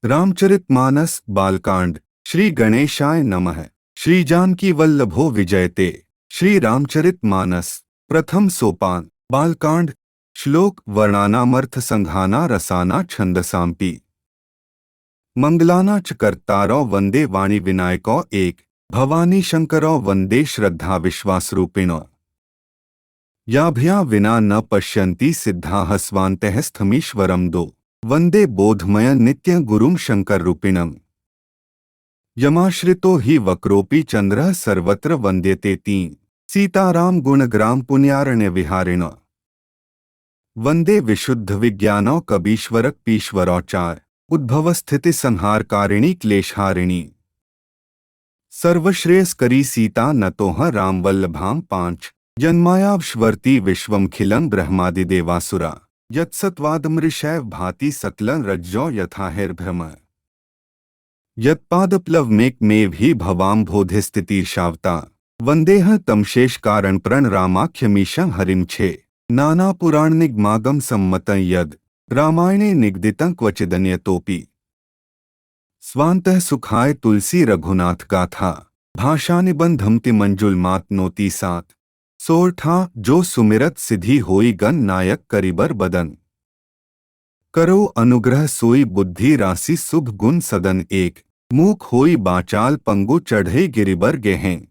रामचरितमानस बालकांड। श्री गणेशाय नमः। श्री जानकी वल्लभो विजयते। श्री रामचरितमानस प्रथम सोपान। बालकांड। श्लोक वर्णानामर्थ संघाना रसाना छंदसांपि। मंगलाना च कर्तारो वंदे वाणी विनायको एक। भवानी शंकरो वंदे श्रद्धा विश्वासरूपिणो। याभ्या विना न पश्यन्ति सिद्धाः स्वान्तः स्थमीश्वरं दो। वंदे बोधमय नित्य गुरुं शंकर रूपिणम्। यमाश्रितो हि वक्रोपि चंद्रः सर्वत्र वंद्यते तीन। सीताराम गुणग्राम पुण्यारण्य विहारिण। वंदे विशुद्ध विज्ञानो कबीश्वरक पीश्वरोचार। उद्भव स्थिति संहारकारिणी क्लेशहारिणी। सर्वश्रेयस्करी सीता नतोह राम वल्लभाम पांच। जन्मायावश्वर्ति विश्वमखिलं ब्रह्मादिदेवासुरा। यत्सत्वादमृषैव भाति सकलं रज्जो यथाहिर्भ्रम। यत्पादप्लवमेकमेव हि भवाम्भोधिस्थितिर्षावता। वंदेह तमशेष कारण प्रणरामाख्यमीशं हरिं छे। नानापुराणनिगमागम सम्मतं यद। रामायणे निगदितं क्वचिदन्यतोऽपि। स्वान्तः सुखाय तुलसी रघुनाथ गाथा। भाषानिबंधमति मंजुल मातनोति सात। सोरठा जो सुमिरत सिद्धि होई गण नायक करिबर बदन। करो अनुग्रह सोई बुद्धि राशि शुभ गुण सदन एक। मूक होई बाचाल पंगु चढ़े गिरिबर गेहें।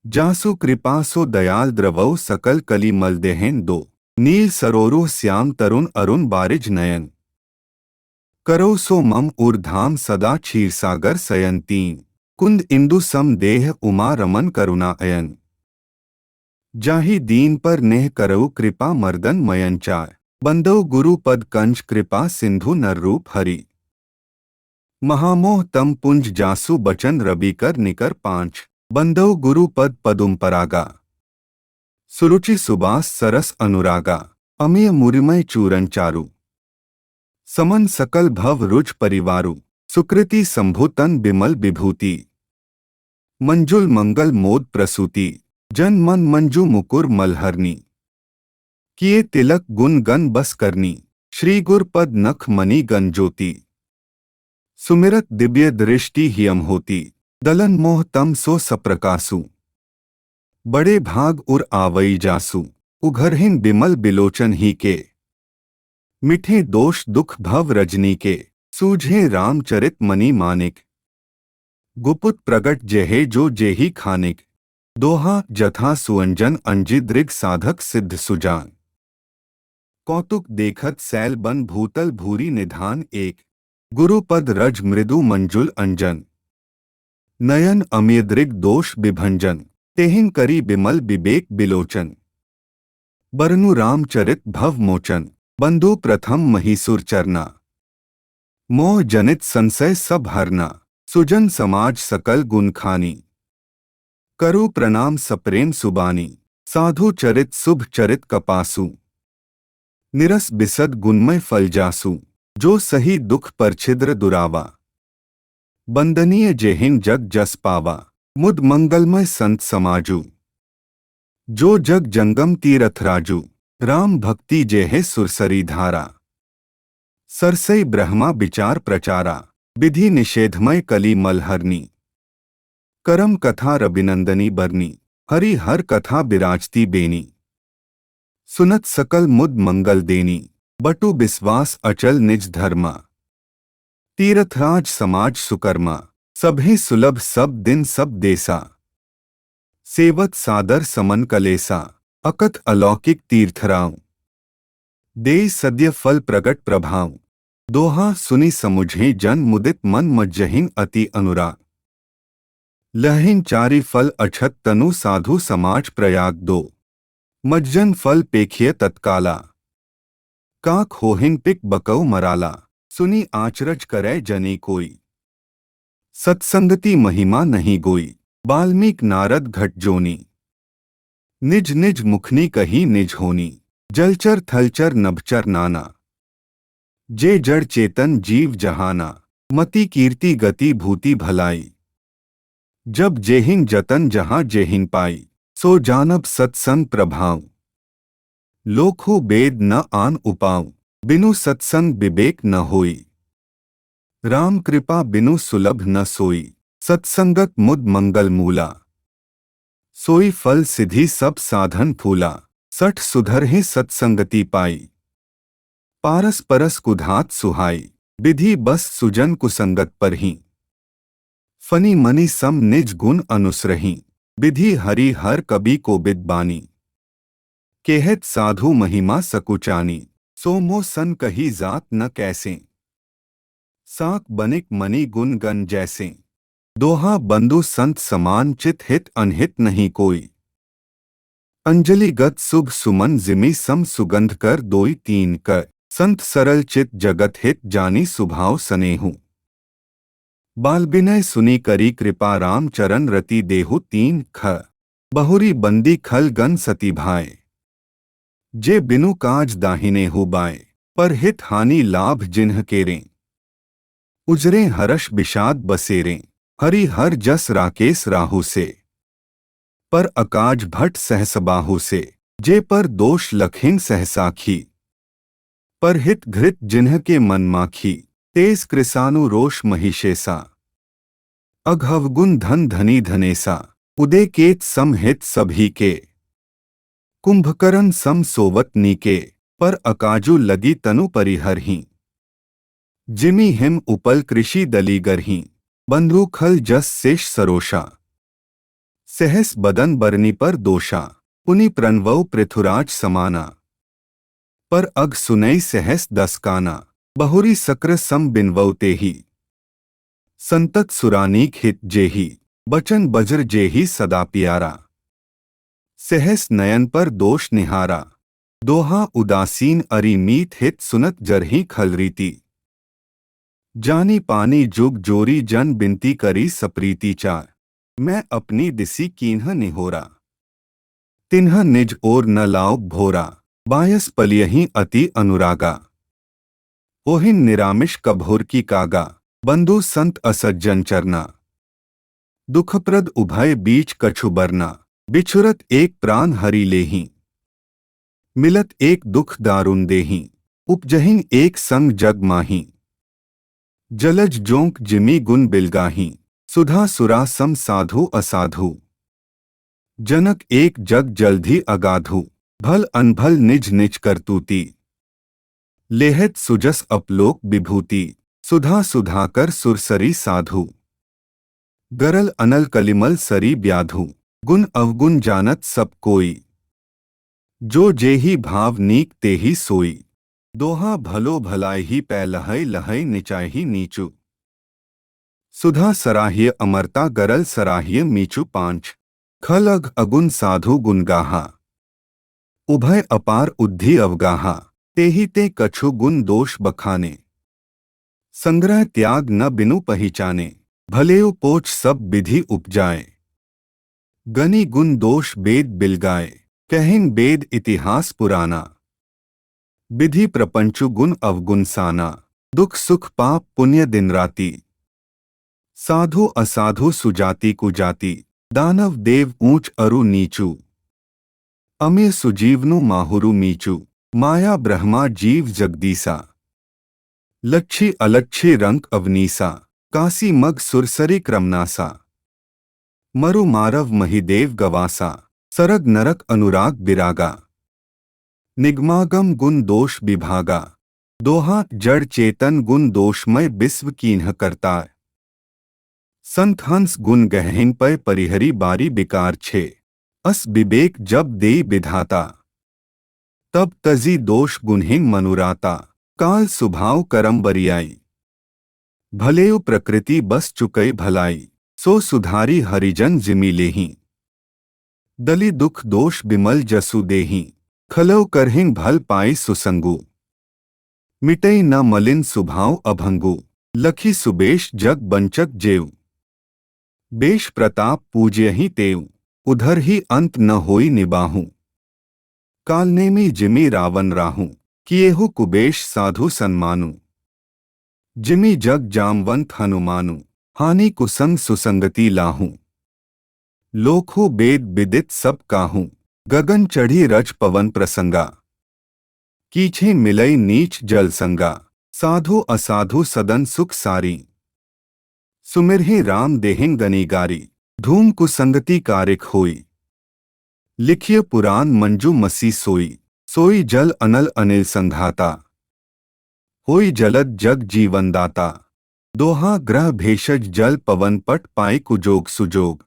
जासु कृपा सो दयाल द्रवौ सकल कली मल देहें दो। नील सरोरु श्याम तरुण अरुण बारिज नयन। करो सो मम ऊर्धाम सदा क्षीरसागर सयन तीन। कुंद इंदु सम देह उमा रमन करुणा अयन। जाहि दीन पर नेह करऊ कृपा मर्दन मयंचार। बंदो गुरु पद कंज कृपा सिंधु नर रूप हरि। महामोह तम पुंज जासु बचन रवि कर निकर पांच। बंदो गुरु पद पदुम परागा। सुरुचि सुबास सरस अनुरागा। अमीय मुरिमय चूरन चारु। समन सकल भव रुज परिवारु। सुकृति संभुतन बिमल विभूति। मंजुल मंगल मोद प्रसूति। जन मन मंजू मुकुर मलहरनी। किए तिलक गुण गन बस करनी। श्री गुर पद नख मणि गन ज्योति। सुमिरत दिव्य दृष्टि हियम होती। दलन मोह तम सो सप्रकासु। बड़े भाग उर आवई जासु। उघरहिन बिमल बिलोचन ही के। मिठे दोष दुख भव रजनी के। सूझे रामचरित मणि मानिक। गुपुत प्रगट जेहे जो जेही खानिक। दोहा जथा सुअंजन अंजि दृग साधक सिद्ध सुजान। कौतुक देखत सैल बन भूतल भूरी निधान एक। गुरुपद रज मृदु मंजुल अंजन। नयन अमीय दृग दोष विभंजन। तेहिं करी बिमल विवेक बिलोचन। बरनु रामचरित भव मोचन। बंधु प्रथम महीसुर चरना। मोह जनित संशय सब हरना। सुजन समाज सकल गुण खानी। करु प्रणाम सप्रेम सुबानी। साधु चरित शुभ चरित कपासु। निरस बिसद गुणमय फल जासु। जो सही दुख पर छिद्र दुरावा। बंदनीय जेहिन जग जस पावा। मुद मंगलमय संत समाजु। जो जग जंगम तीरथ राजू। राम भक्ति जेहे सुरसरी धारा। सरसई ब्रह्मा विचार प्रचारा। विधि निषेधमय कली मलहरनी। करम कथा रविनंदनी बरनी। हरि हर कथा बिराजती बेनी। सुनत सकल मुद मंगल देनी। बटु विश्वास अचल निज धर्मा। तीर्थराज समाज सुकर्मा। सभे सुलभ सब दिन सब देसा। सेवत सादर समन कलेसा। अकथ अलौकिक तीर्थराव। दे सद्य फल प्रगट प्रभाव। दोहा सुनी समुझे जन मुदित मन मज्जहिन अति अनुराग। लहिन चारि फल अछत तनु साधु समाज प्रयाग दो। मज्जन फल पेखिय तत्काला। काक होहिन पिक बकौ मराला। सुनी आचरज करे जनी कोई। सत्संगति महिमा नहीं गोई। बाल्मीक नारद घट जोनी। निज निज मुखनी कही निज होनी। जलचर थलचर नभचर नाना। जे जड़ चेतन जीव जहाना। मति कीर्ति गति भूति भलाई। जब जेहिन जतन जहाँ जेहिन पाई। सो जानब सत्संग प्रभाव। लोखु बेद न आन उपाव। बिनु सत्संग विवेक न होई। राम कृपा बिनु सुलभ न सोई, सत्संगत मुद मंगल मूला। सोई फल सिद्धि सब साधन फूला, सठ सुधरहि सत्संगति पाई। पारस परस कुधात सुहाई, विधि बस सुजन कुसंगत परहि। फनी मनि सम निज गुण अनुसरहि, विधि हरि हर कबि को बिद बानी। केहत साधु महिमा सकुचानी, सो मोह सन कही जात न कैसे। साक बनिक मनि गुण गण जैसे, दोहा बंधु संत समान चित हित अनहित नहीं कोई। अंजलिगत शुभ सुमन जिमि सम सुगंध कर दोई तीन कर, संत सरल चित जगत हित जानी सुभाव सनेहु। बाल बिनय सुनी करी कृपा राम चरण रति देहु तीन ख, बहुरी बंदी खल गन सती भाए। जे बिनु काज दाहिने हो बाए, पर हित हानि लाभ जिन्ह केरें। उजरे हर्ष विषाद बसेरें, हरि हर जस राकेश राहु से। पर अकाज भट्ट सहसबाहु से, जे पर दोष लखिन सहसाखी। पर हित घृत जिन्ह के मन माखी, तेज कृसानु रोष महिषेसा। अघवगुण धन धनी धनेसा, उदय केत सम हित सभी के। कुंभकर्ण सम सोवत नीके, पर अकाजु लगी तनु परिहरहीं। जिमि हिम उपल कृषि दलीगरहीं, बंधु खल जस शेष सरोषा। सहस बदन बरनी पर दोषा, पुनि प्रणवौ पृथुराज समाना। पर अग सुनई सहस दसकाना, बहुरी सक्र सम बिनवौ तेहि। संतत सुरानीक हित जेहि, बचन बज्र जेहि सदा प्यारा। सहस नयन पर दोष निहारा, दोहा उदासीन अरि मीत हित सुनत जरहि खलरीति। जानी पानी जुग जोरी जन बिनती करी सप्रीति चार, मैं अपनी दिसी कीन्ह निहोरा। तिन्ह निज ओर न लाओ भोरा, बायस पलियहि अति अनुरागा। ओहिन निरामिष कभोर की कागा, बंधु संत असज्जन चरना। दुखप्रद उभय बीच कछु बरना, बिछुरत एक प्राण हरि लेहि। मिलत एक दुख दारुण देहि, उपजहिं एक संग जग माही। जलज जोंक जिमि गुण बिलगाही, सुधा सुरा सम साधु असाधु। जनक एक जग जलधि अगाधु, भल अनभल निज निज करतूती। लेहत सुजस अपलोक विभूति, सुधा सुधाकर सुरसरी साधु। गरल अनल कलिमल सरी ब्याधु, गुण अवगुण जानत सब कोई। जो जेहि भाव नीक तेहि सोई, दोहा भलो भलाई ही पैलहै लहै निचाहि नीचु। सुधा सराह्य अमरता गरल सराह्य मीचु पांच, खल अघ अगुण साधु गुणगाहा। उभय अपार उद्धि अवगाहा, तेहि ते कछु गुण दोष बखाने। संग्रह त्याग न बिनु पहिचाने, भलेउ पोछ सब विधि उपजाए। गनि गुण दोष वेद बिलगाए, कहिन वेद इतिहास पुराना। विधि प्रपंचु गुण अवगुण साना, दुख सुख पाप पुण्य दिन राति। साधु असाधु सुजाति कुजाति, दानव देव ऊंच अरु नीचू। अमे सुजीवनु माहुरु मीचू, माया ब्रह्मा जीव जगदीसा। लच्छी अलच्छी रंक अवनीसा, कासी मग सुरसरी क्रमनासा। मरु मारव महिदेव गवासा, सरग नरक अनुराग विरागा। निगमागम गुण दोष विभागा, दोहा जड़ चेतन गुण दोषमय विश्व कीन्ह करता। संत हंस गुण गहहिन पय परिहरी बारी बिकार छे, अस विवेक जब देई विधाता। तब तजी दोष गुणहीन मनुराता, काल सुभाव करम बरियाई। भलेउ प्रकृति बस चुकई भलाई, सो सुधारी हरिजन जिमि लेहि। दलि दुख दोष बिमल जसु देहि, खलौ करहिन भल पाई सुसंगु। मिटई न मलिन सुभाव अभंगु, लखी सुबेश जग बंचक जेउ। बेश प्रताप पूज्यहि तेउ, उधर ही अंत न होई निबाहु। कालनेमि जिमि रावण राहु, किएहु कुबेश साधु सन्मानु। जिमि जग जामवंत हनुमानु, हानि कुसंग सुसंगति लाहू। लोखु वेद विदित सब काहू, गगन चढ़ी रज पवन प्रसंगा। कीछे मिलई नीच जल संगा, साधु असाधु सदन सुख सारी। सुमिरहि राम देहिं गनीगारी। धूम कुसंगति कारिक होई। लिखिय पुराण मंजू मसी सोई। सोई जल अनल अनिल संघाता। होई जलद जग जीवनदाता। दोहा ग्रह भेषज जल पवन पट पाई कुजोग सुजोग।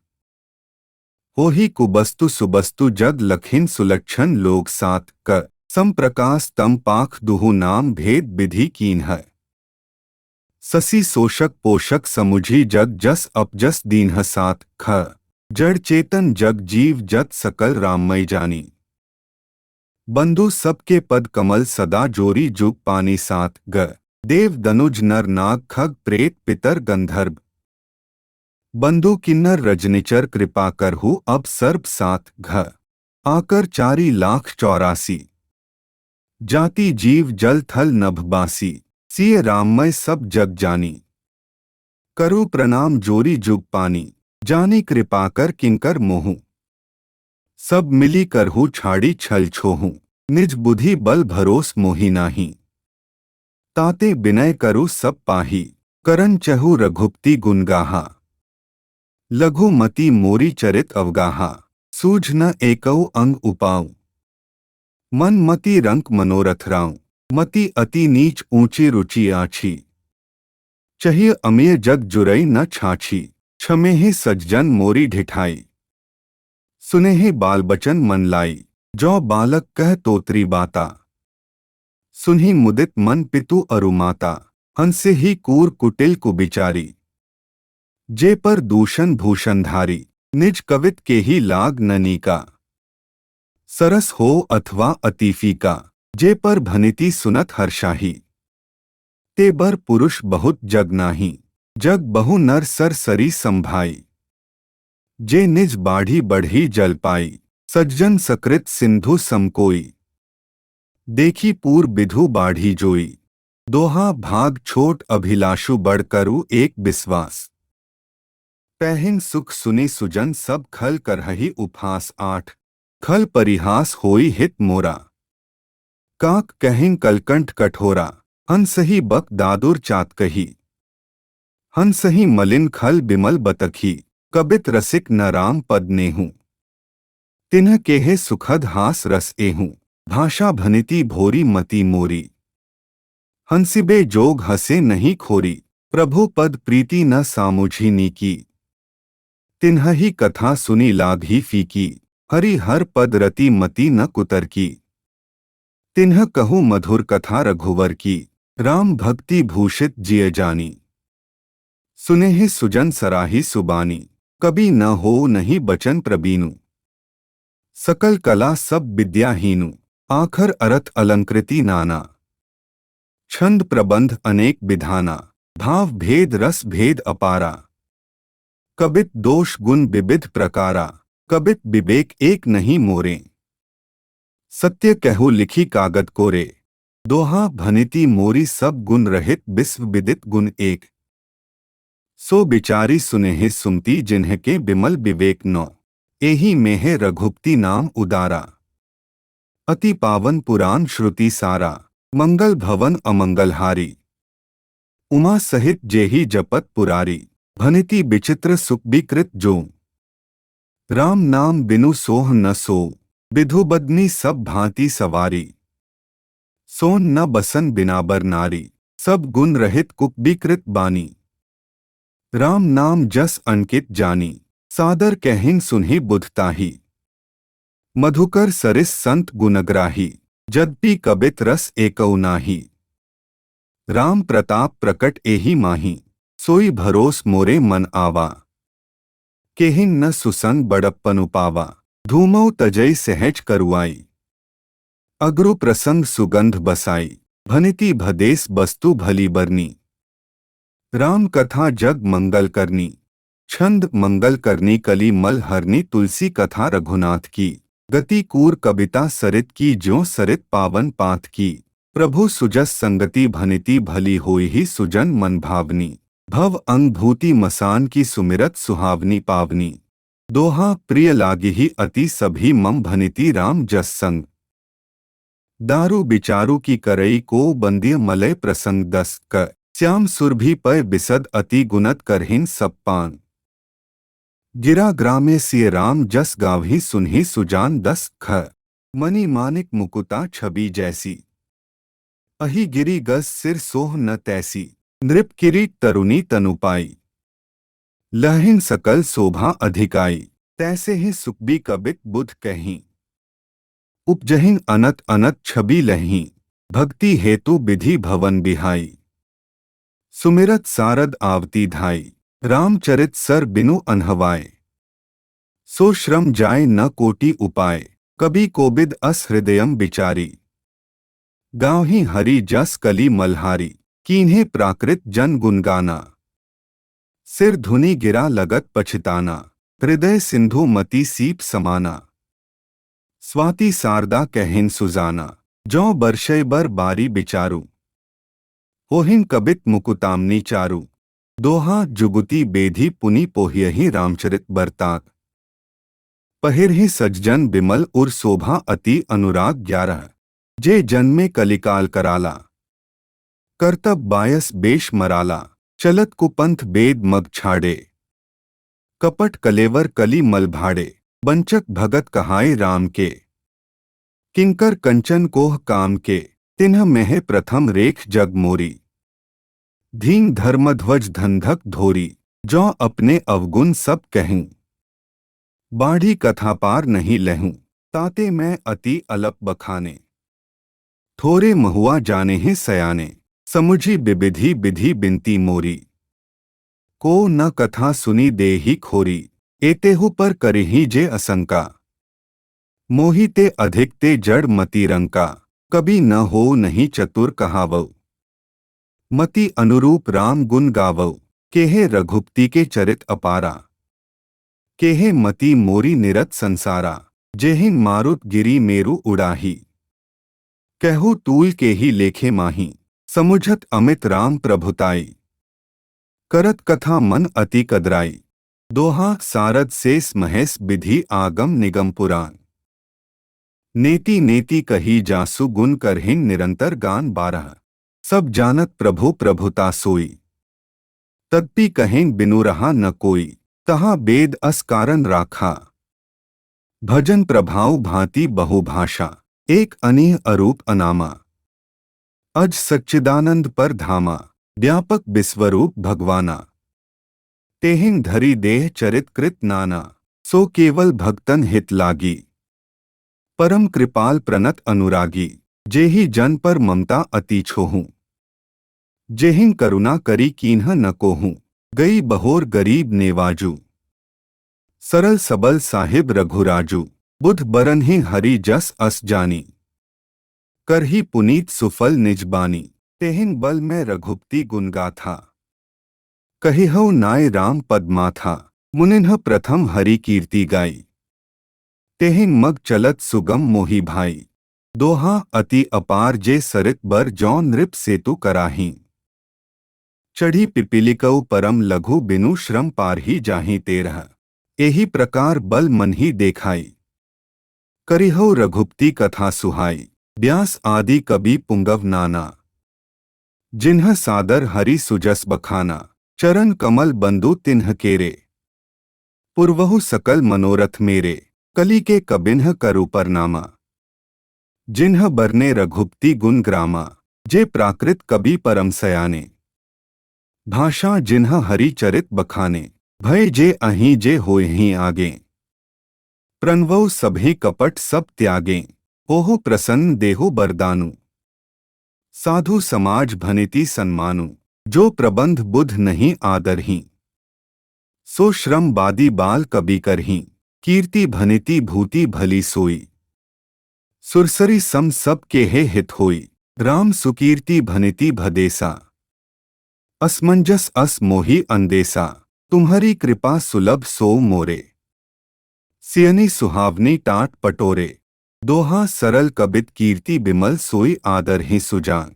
होही कुबस्तु सुबस्तु जग लखिन सुलक्षण लोग सात क। संप्रकाश तम पाख दुहु नाम भेद विधि कीन है। ससी सोशक पोषक समुझी जग जस अपजस दीन्ह सात ख। जड़ चेतन जग जीव जत सकल राममय जानी। बंधु सबके पद कमल सदा जोरी जुग पानी सात ग। देव दनुज नर नाग खग प्रेत पितर गंधर्व। बंधु किन्नर रजनिचर कृपा करहु अब सर्प सात घ। आकर 4,84,00,000। जाति जीव जल थल नभ बासी। सिय राममय सब जग जानी। करु प्रणाम जोरी जुग पानी। जानी कृपा कर किंकर मोहु। सब मिली करहु छाड़ी छल छोहू। निज बुद्धि बल भरोस मोहि नाही। ताते बिनय करु सब पाही। करन चहु रघुपति गुनगाहा। लघुमति मोरी चरित अवगाहा। सूझ न एकौ अंग उपाऊ। मन मति रंक मनोरथ राऊ। मति अति नीच ऊंची रुचि आछी। चाहिए अमीय जग जुरई न छाछी। क्षमेहि सज्जन मोरी ढिठाई। सुनेहि बाल बचन मन लाई। जो बालक कह तोत्री बाता। सुनहि मुदित मन पितु अरुमाता। हंसे ही कूर कुटिल कुबिचारी। जे पर दूषण भूषणधारी। निज कवित के ही लाग ननीका। सरस हो अथवा अतीफी का। जे पर भनिति सुनत हर्षाही। ते बर पुरुष बहुत जग नाही। जग बहु नर सर सरी संभाई। जे निज बाढ़ी बढ़ी जल पाई। सज्जन सकृत सिंधु समकोई। देखी पूर बिधु बाढ़ी जोई। दोहा भाग छोट अभिलाषु बढ़ करु एक विश्वास। पहन सुख सुनी सुजन सब खल करहि उपहास 8। खल परिहास होई हित मोरा। काक कहिं कलकंठ कठोरा। हंसही बक दादुर चात कही। हंसही मलिन खल बिमल बतखी। कबित रसिक न राम पद नेहू। तिन्ह केहे सुखद हास रस एहू। भाषा भनिति भोरी मति मोरी। हंसिबे जोग हसे नहीं खोरी। प्रभु पद प्रीति न सामुझी नीकी। तिन्ह ही कथा सुनी लागी फीकी। हरि हर पद रति मति न कुतर की। तिन्ह कहु मधुर कथा रघुवर की। राम भक्ति भूषित जिय जानी। सुनेहि सुजन सराही सुबानी। कभी न हो नहीं बचन प्रबीनु। सकल कला सब विद्याहीनु। आखर अर्थ अलंकृति नाना। छंद प्रबंध अनेक विधाना। भाव भेद रस भेद अपारा। कबित दोष गुण विविध प्रकारा। कबित विवेक एक नहीं मोरे। सत्य कहु लिखी कागद कोरे। दोहा भनिति मोरी सब गुण रहित विश्व विदित गुण एक। सो बिचारी सुनेहि सुमति जिन्हके बिमल विवेक नौ। एही मेह रघुपति नाम उदारा। अति पावन पुराण श्रुति सारा। मंगल भवन अमंगलहारी। उमा सहित जेहि जपत पुरारी। भनिति विचित्र सुख विकृत जो। राम नाम बिनु सोह न सो। विधु बदनी सब भांति सवारी। सोन न बसन बिनाबर नारी। सब गुण रहित कुविकृत बानी। राम नाम जस अंकित जानी। सादर कहिन सुनहि बुधताही। मधुकर सरिस संत गुणग्राही। जद्पि कबित रस एकौ नाही। राम प्रताप प्रकट एहि माही। सोई भरोस मोरे मन आवा। केहिन न सुसंग बड़प्पनु पावा। धूमौ तजई सहज करुआई। अग्रु प्रसंग सुगंध बसाई। भनिति भदेस वस्तु भली बरनी। राम कथा जग मंगल करनी। छंद मंगल करनी कली मल हरनी। तुलसी कथा रघुनाथ की। गति कूर कविता सरित की ज्यों सरित पावन पाथ की। प्रभु सुजस संगति भनिति भली होई ही सुजन मन भावनी। भव अंग भूति मसान की सुमिरत सुहावनी पावनी। दोहा प्रिय लागी ही अति सभी मम भनिति राम जस संग। दारू बिचारू की करई को बंदिय मलय प्रसंग दस क श्याम सुरभि पय बिसद अति गुणत करहिन सब पान। गिरा ग्रामे सिय राम जस गावही सुनहि सुजान दस ख मणि मानिक मुकुता छवि जैसी। अहि गिरी गस सिर सोह न तैसी। नृप किरीट तरुणी तनुपाई। लहिन सकल शोभा अधिकाई। तैसे ही सुखबी कबित बुध कहीं। उपजहिन अनत अनत छवि लहीं। भक्ति हेतु विधि भवन बिहाई। सुमिरत सारद आवती धाई। रामचरित सर बिनु अनहवाए। सो श्रम जाय न कोटि उपाय। कबि कोबिद अस हृदयम बिचारी। गाँवहि हरि जस कली मल्हारी। कीन्हे प्राकृत जन गुनगाना। सिर धुनि गिरा लगत पछिताना। हृदय सिंधु मति सीप समाना। स्वाति सारदा कहिन सुजाना। जौ बरषय बर बारी बिचारू। होहिन कबित मुकुतामनी चारू। दोहा जुगुती बेधी पुनि पोहियहि रामचरित बरतात। पहिरहि सज्जन बिमल उर शोभा अति अनुराग 11। जे जन्मे कलिकाल कराला। करतब बायस बेश मराला। चलत कुपंथ बेद मग छाड़े। कपट कलेवर कली मल भाड़े। बंचक भगत कहाय राम के। किंकर कंचन कोह काम के। तिन्ह मेह प्रथम रेख जग मोरी। धीन धर्मध्वज धंधक धोरी। जौ अपने अवगुण सब कहूं। बाढ़ी कथा पार नहीं लहूं। ताते मैं अति अलप बखाने। थोरे महुआ जाने हैं सयाने। समुझी बिबिधि विधि बिनती मोरी। को न कथा सुनी देहि खोरी। एतेहु पर करिहि जे असंका। मोहि ते अधिक ते जड़ मति रंका। कभी न हो नहीं चतुर कहावौ। मति अनुरूप राम गुण गावौ। केहे रघुपति के चरित अपारा। केहे मति मोरी निरत संसारा। जेहिन मारुत गिरी मेरु उड़ाही। कहु तूल के ही लेखे माही। समुझत अमित राम प्रभुताई। करत कथा मन अति कदराई। दोहा सारद सेस महेश विधि आगम निगम पुराण। नेति नेति कही जासु गुण करहिन निरंतर गान 12। सब जानत प्रभु प्रभुता सोई। तद्पि कहें बिनु रहा न कोई। तहा बेद अस कारण राखा। भजन प्रभाव भांति बहुभाषा। एक अनीह अरूप अनामा। अज सच्चिदानंद पर धामा। व्यापक विश्वरूप भगवाना। तेहिन धरी देह चरित कृत नाना। सो केवल भक्तन हित लागी। परम कृपाल प्रणत अनुरागी। जेहि जन पर ममता अति छोहूं। जेहिन करुणा करी कीन्ह न कोहूं। गई बहोर गरीब नेवाजू। सरल सबल साहिब रघुराजू। बुध बरन ही हरि जस अस जानी। करही पुनीत सुफल निजबानी। तेहिन बल में रघुपति गुणगाथा। कहिहौ नाय राम पदमाथा। मुनिन्ह प्रथम हरि कीर्ति गाई। तेहिन मग चलत सुगम मोहि भाई। दोहा अति अपार जे सरित बर जौ नृप सेतु कराही। चढ़ी पिपीलिकऊ परम लघु बिनु श्रम पार ही जाहि 13। एही प्रकार बल मन ही देखाई। करिहौ रघुपति कथा सुहाई। व्यास आदि कवि पुंगव नाना। जिन्ह सादर हरि सुजस बखाना। चरण कमल बंधु तिन्ह केरे। पुरवहु सकल मनोरथ मेरे। कली के कबिन्ह करु परनामा। जिन्ह बरने रघुपति गुण ग्रामा। जे प्राकृत कवि परम सयाने। भाषा जिन्ह हरि चरित बखाने। भय जे अहीं जे होयहि आगे। प्रणवौ सभी कपट सब त्यागे। होहु प्रसन्न देहु बरदानु। साधु समाज भनिति सन्मानु। जो प्रबंध बुध नहीं आदरही। सो श्रम बादी बाल कबि करही। कीर्ति भनिति भूति भली सोई। सुरसरी सम सब के हे हित होई। राम सुकीर्ति भनिति भदेसा। असमंजस अस मोहि अंदेसा। तुम्हारी कृपा सुलभ सो मोरे। सियनी सुहावनी टाट पटोरे। दोहा सरल कबित कीर्ति बिमल सोई आदर ही सुजान।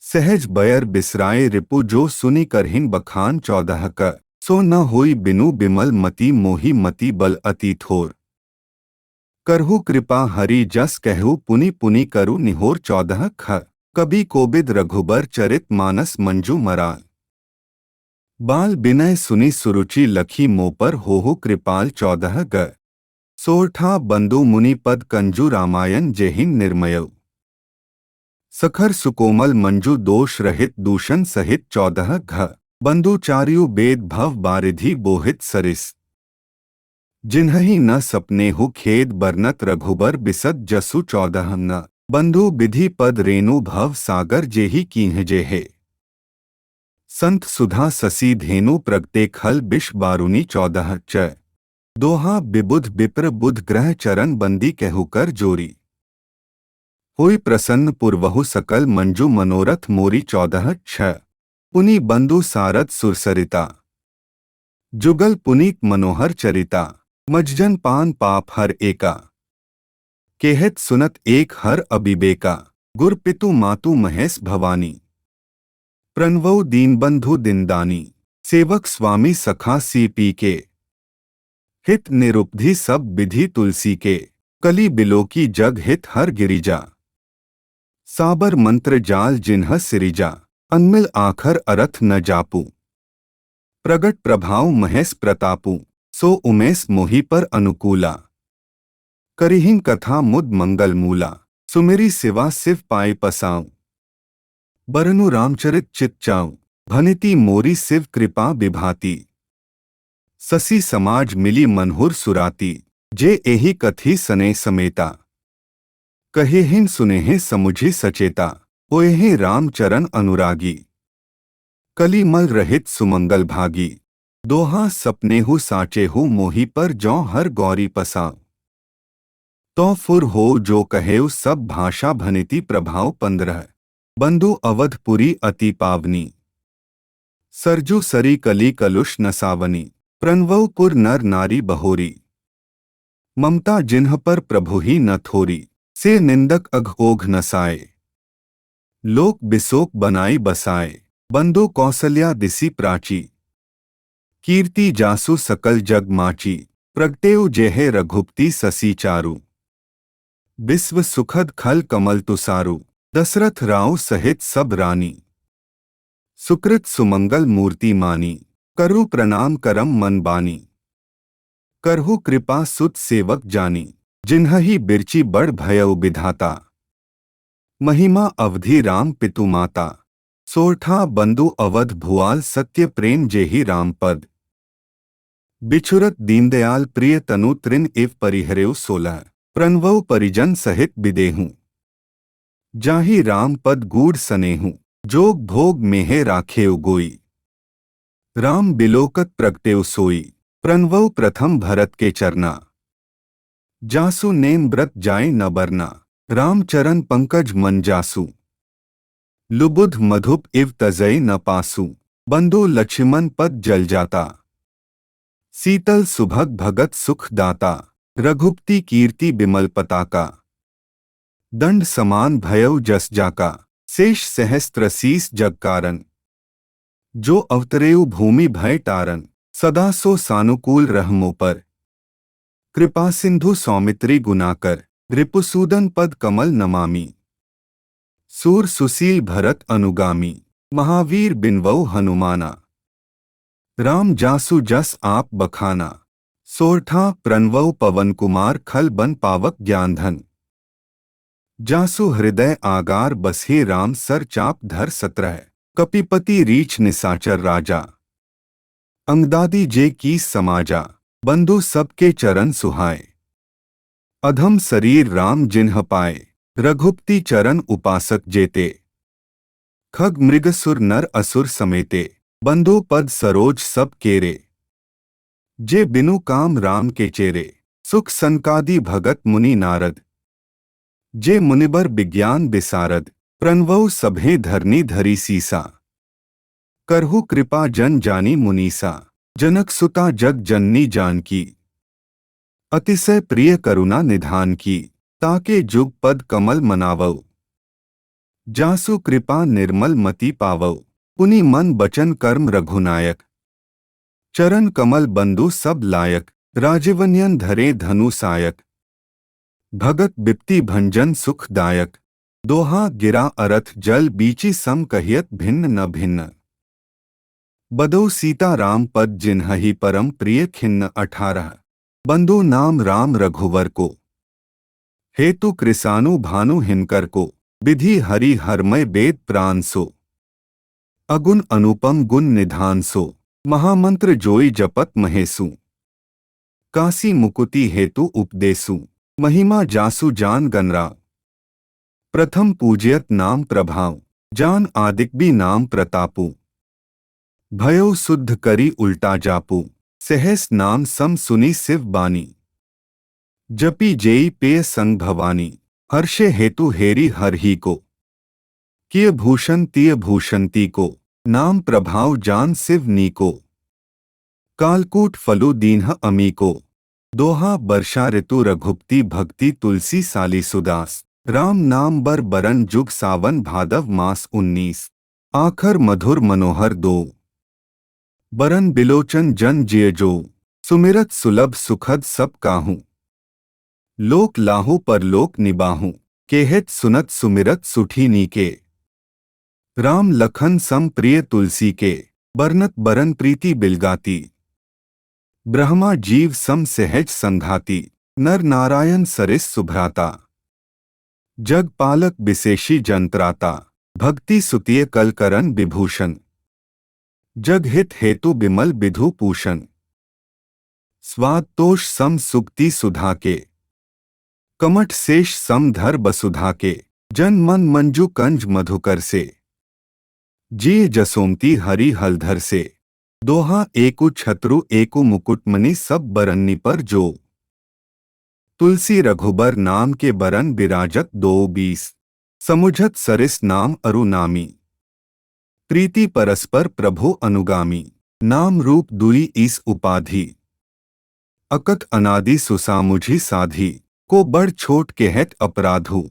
सहज बयर बिसराए रिपु जो सुनी करहिन बखान 14 क। सो न होई बिनु बिमल मति मोहि मति बल अति थोर। करहु कृपा हरि जस कहु पुनि पुनि करु निहोर 14 ख। कभी कोबिद रघुबर चरित मानस मंजू मराल। बाल बिनय सुनि सुरुचि लखी मोपर होहु कृपाल 14 ग। सोरठा बंधु मुनि पद कंजू रामायण जेहिन निर्मयौ। सखर सुकोमल मंजू दोष रहित दूषण सहित 14 घ। बंधु चार्यु बेद भव बारिधि बोहित सरिस। जिन्हहि न सपने हु खेद बरनत रघुबर बिसद जसु 14 न। बंधु विधि पद रेणु भव सागर जेहि कीन्ह जेहे। संत सुधा ससी धेनु प्रगटे खल बिष बारुनी 14 च। दोहा बिबुध विप्र बुध ग्रह चरण बंदी कहूकर जोरी। हुई प्रसन्न पुरवहु सकल मंजू मनोरथ मोरी 14 छ। पुनि बंधु सारद सुरसरिता। जुगल पुनीत मनोहर चरिता। मज्जन पान पाप हर एका। केहत सुनत एक हर अबिबेका। गुर पितु मातु महेश भवानी। प्रणवौ दीनबंधु दिनदानी। सेवक स्वामी सखा सी पी के। हित निरुपधि सब विधि तुलसी के। कली बिलोकी जग हित हर गिरिजा। साबर मंत्र जाल जिन्ह सिरिजा। अनमिल आखर अरथ न जापू। प्रगट प्रभाव महेश प्रतापू। सो उमेश मोहि पर अनुकूला। करिहिं कथा मुद मंगल मूला। सुमेरी सिवा सिव पाए पसाऊं। बरनु रामचरित चित चाऊं। भनिति मोरी सिव कृपा विभाती। ससी समाज मिली मनहुर सुराती। जे एहि कथी सने समेता। कहेहिन सुनेहि समुझि सचेता। होएहि राम चरण अनुरागी। कली मल रहित सुमंगल भागी। दोहा सपनेहु साचेहु मोहि पर जौ हर गौरी पसाऊं। तो फुर हो जो कहेउ सब भाषा भनिति प्रभाव 15। बंधु अवधपुरी अति पावनी। सरजू सरी कली कलुष नसावनी। प्रणवौ पुर नर नारी बहोरी। ममता जिन्ह पर प्रभु ही न थोरी। से निंदक अघ ओघ नसाए। लोक बिसोक बनाई बसाए। बंधु कौसल्या दिसी प्राची। कीर्ति जासु सकल जग माची। प्रगटेउ जेहे रघुपति ससी चारु। विश्व सुखद खल कमल तुसारु। दशरथ राव सहित सब रानी। सुकृत सुमंगल मूर्ति मानी। करु प्रणाम करम मन बानी। करहु कृपा सुत सेवक जानी। जिन्हहि बिरची बड़ भयउ विधाता। महिमा अवधि राम पितु माता। सोरठा बंधु अवध भुआल सत्य प्रेम जेहि राम पद। बिछुरत दीनदयाल प्रिय तनु त्रिन इव परिहरेउ 16। प्रणवौ परिजन सहित बिदेहूँ। जाहि राम पद गूढ़ सनेहूँ। जोग भोग मेहे राखेउ गोई। राम बिलोकत प्रगटेउ सोई। प्रणवौ प्रथम भरत के चरना। जासु नेम व्रत जाय न बरना। राम चरण पंकज मन जासु। लुबुध मधुप इव तजय न पासु। बंधु लक्ष्मण पद जल जाता। सीतल सुभग भगत सुख दाता। रघुपति कीर्ति बिमल पताका। दंड समान भयउ जस जाका। शेष सहस्त्र शीस जग कारण। जो अवतरेउ भूमि भय तारन। सदा सो सानुकूल रहमो पर। कृपा सिंधु सौमित्री गुनाकर। रिपुसूदन पद कमल नमामि। सूर सुशील भरत अनुगामी। महावीर बिनवौ हनुमाना। राम जासु जस आप बखाना। सोरठा प्रणवौ पवन कुमार खल बन पावक ज्ञानधन। जासु हृदय आगार बसहे राम सर चाप धर 17। कपिपति रीछ निसाचर राजा। अंगदादी जे की समाजा। बंधु सबके चरण सुहाए। अधम शरीर राम जिन्ह पाए। रघुपति चरण उपासक जेते। खग मृगसुर नर असुर समेते। बंधु पद सरोज सब केरे। जे बिनु काम राम के चेरे। सुख सनकादि भगत मुनि नारद। जे मुनिबर विज्ञान विसारद। प्रणवौ सभे धरनी धरी सीसा। करहु कृपा जन जानी मुनीसा। जनक सुता जग जननी जानकी। अतिशय प्रिय करुणा निधान की। ताके जुग पद कमल मनावौ। जासु कृपा निर्मल मति पावौ। पुनि मन बचन कर्म रघुनायक। चरण कमल बंधु सब लायक। राजवन्यन धरे धनु सायक। भगत बिप्ती भंजन सुखदायक। दोहा गिरा अरथ जल बीची सम कहियत भिन्न न भिन्न। बदो सीता राम पद जिन्हहि परम प्रिय खिन्न। 18 बंधु नाम राम रघुवर को, हेतु कृसानु भानु हिनकर को। विधि हरि हरमय वेद प्राण सो, अगुण अनुपम गुण निधान सो। महामंत्र जोई जपत महेसु, काशी मुकुति हेतु उपदेसु। महिमा जासु जान गनरा, प्रथम पूज्यत नाम प्रभाव। जान आदिक भी नाम प्रतापु, भयो शुद्ध करी उल्टा जापू। सहस नाम सम सुनी शिव बानी, जपी जेई पेय संग भवानी। हर्षे हेतु हेरी हर ही को, किय भूषण तिय भूषंती को। नाम प्रभाव जान शिव नी को, कालकूट फलु दीन्ह अमी को। दोहा वर्षा ऋतु रघुपति भक्ति तुलसी साली सुदास। राम नाम बर बरन जुग सावन भादव मास 19। आखर मधुर मनोहर दो, बरन बिलोचन जन जिय जो। सुमिरत सुलभ सुखद सब काहू, लोक लाहू पर लोक निबाहू। केहत सुनत सुमिरत सुठी नीके, राम लखन सम प्रिय तुलसी के। बरनत बरन प्रीति बिलगाती, ब्रह्मा जीव सम सहज संघाती। नर नारायण सरिस सुभ्राता, जग पालक विशेषी जंत्राता। भक्ति सुतिय कलकरन विभूषण, जग हित हेतु बिमल विधु पूषण। स्वाद तोष सम सुक्ति सुधा के, कमठ शेष सम धर बसुधा के। जन मन मंजु कंज मधुकर से, जिय जसोमती हरि हलधर से। दोहा एकु छत्रु एकु मुकुटमणि सब बरन्नी पर जो। तुलसी रघुबर नाम के बरन बिराजत 2-20। समुझत सरिस नाम अरु नामी, प्रीति परस्पर प्रभु अनुगामी। नाम रूप दुई इस उपाधि, अकथ अनादि सुसामुझी साधी। को बड़ छोट कहत अपराधु,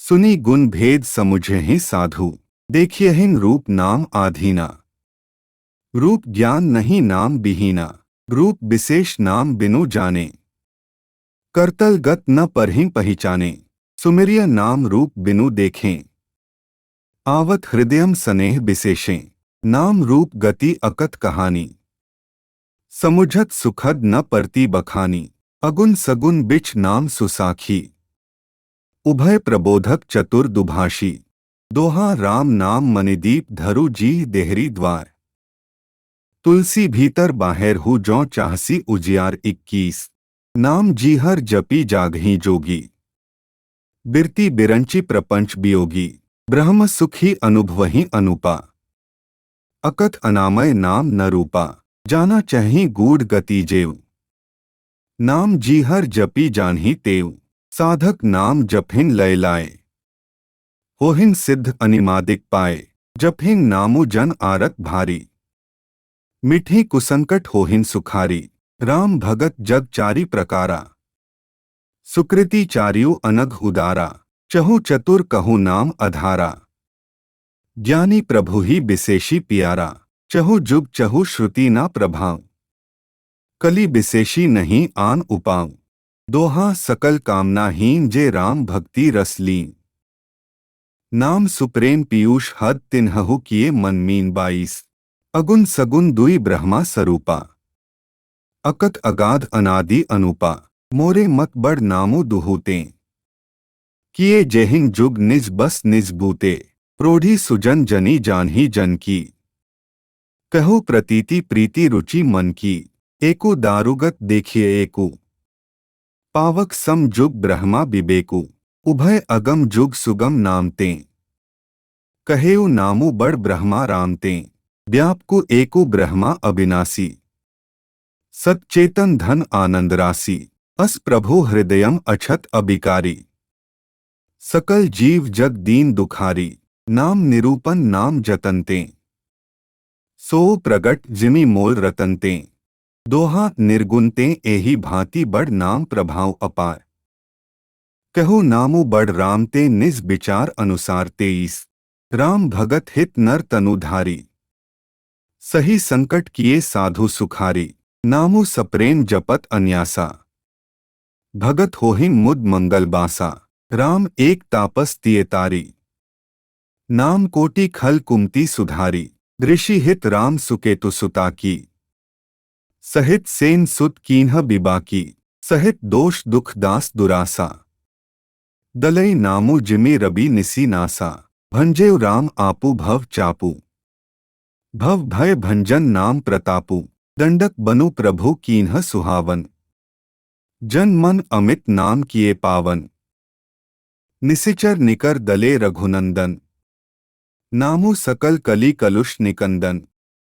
सुनी गुण भेद समुझे ही साधु। देखियहिन रूप नाम आधीना, रूप ज्ञान नहीं नाम बिहीना। रूप विशेष नाम बिनु जाने, करतल गत न परहिं पहिचाने। सुमिरिय नाम रूप बिनु देखें, आवत हृदयम स्नेह विशेषें। नाम रूप गति अकथ कहानी, समुझत सुखद न परती बखानी। अगुन सगुन बिच नाम सुसाखी, उभय प्रबोधक चतुर दुभाषी। दोहा राम नाम मणिदीप धरु जी देहरी द्वार। तुलसी भीतर बाहर हु जौ चाहसी उजियार 21। नाम जीहर जपी जागही जोगी, बिरती बिरंची प्रपंच बियोगी। ब्रह्म सुखी अनुभवहि अनुपा, अकथ अनामय नाम न रूपा। जाना चहि गूढ़ गति जेव, नाम जीहर जपी जानही तेव। साधक नाम जपहिन लय लाए, होहिन सिद्ध अनिमादिक पाए। जपहिन नामु जन आरत भारी, मिठी कुसंकट होहिन सुखारी। राम भगत जग चारि प्रकारा, सुकृति चारियु अनघ उदारा। चहु चतुर कहु नाम अधारा, ज्ञानी प्रभु ही विशेषी प्यारा। चहु जुग चहु श्रुति ना प्रभाव, कली विशेषी नहीं आन उपाव। दोहा सकल कामनाहीन जे राम भक्ति रस लीन। नाम सुप्रेम पीयूष हद तिन्हु किए मन मीन 22। अगुन सगुन दुई ब्रह्मा स्वरूपा, अकथ अगाध अनादि अनुपा। मोरे मत बड़ नामु दुहूते, किए जेहिन जुग निज बस निज बूते। प्रोढ़ी सुजन जनी जानही जन की, कहो प्रतीति प्रीति रुचि मन की। एकु दारुगत देखिए एकु, पावक सम जुग ब्रह्मा विवेकु। उभय अगम जुग सुगम नामते, कहेउ नामु बड़ ब्रह्मा रामते। व्यापकु एकु ब्रह्मा अविनाशी, सच्चेतन धन आनंद राशि। अस प्रभु हृदयम अछत अबिकारी, सकल जीव जग दीन दुखारी। नाम निरूपन नाम जतनते, सो प्रगट जिमि मोल रतनते। दोहा निर्गुणते एही भांति बड़ नाम प्रभाव अपार। कहु नामु बड़ रामते निज विचार अनुसार 23। राम भगत हित नर तनुधारी, सही संकट किए साधु सुखारी। नामु सप्रेम जपत अन्यासा, भगत होहिं मुद मंगल बासा, राम एक तापस तिये तारी। नाम कोटि खल कुमति सुधारी, ऋषि हित राम सुकेतु सुता की। सहित सेन सुत कीन्ह बिबाकी, सहित दोष दुख दास दुरासा। दलई नामु जिमि रबि निसी नासा, भंजेव राम आपु भव चापू। भव भय भंजन नाम प्रतापु, दंडक बनु प्रभु कीन्ह सुहावन। जन मन अमित नाम किए पावन, निसिचर निकर दले रघुनंदन। नामु सकल कली कलुष निकंदन,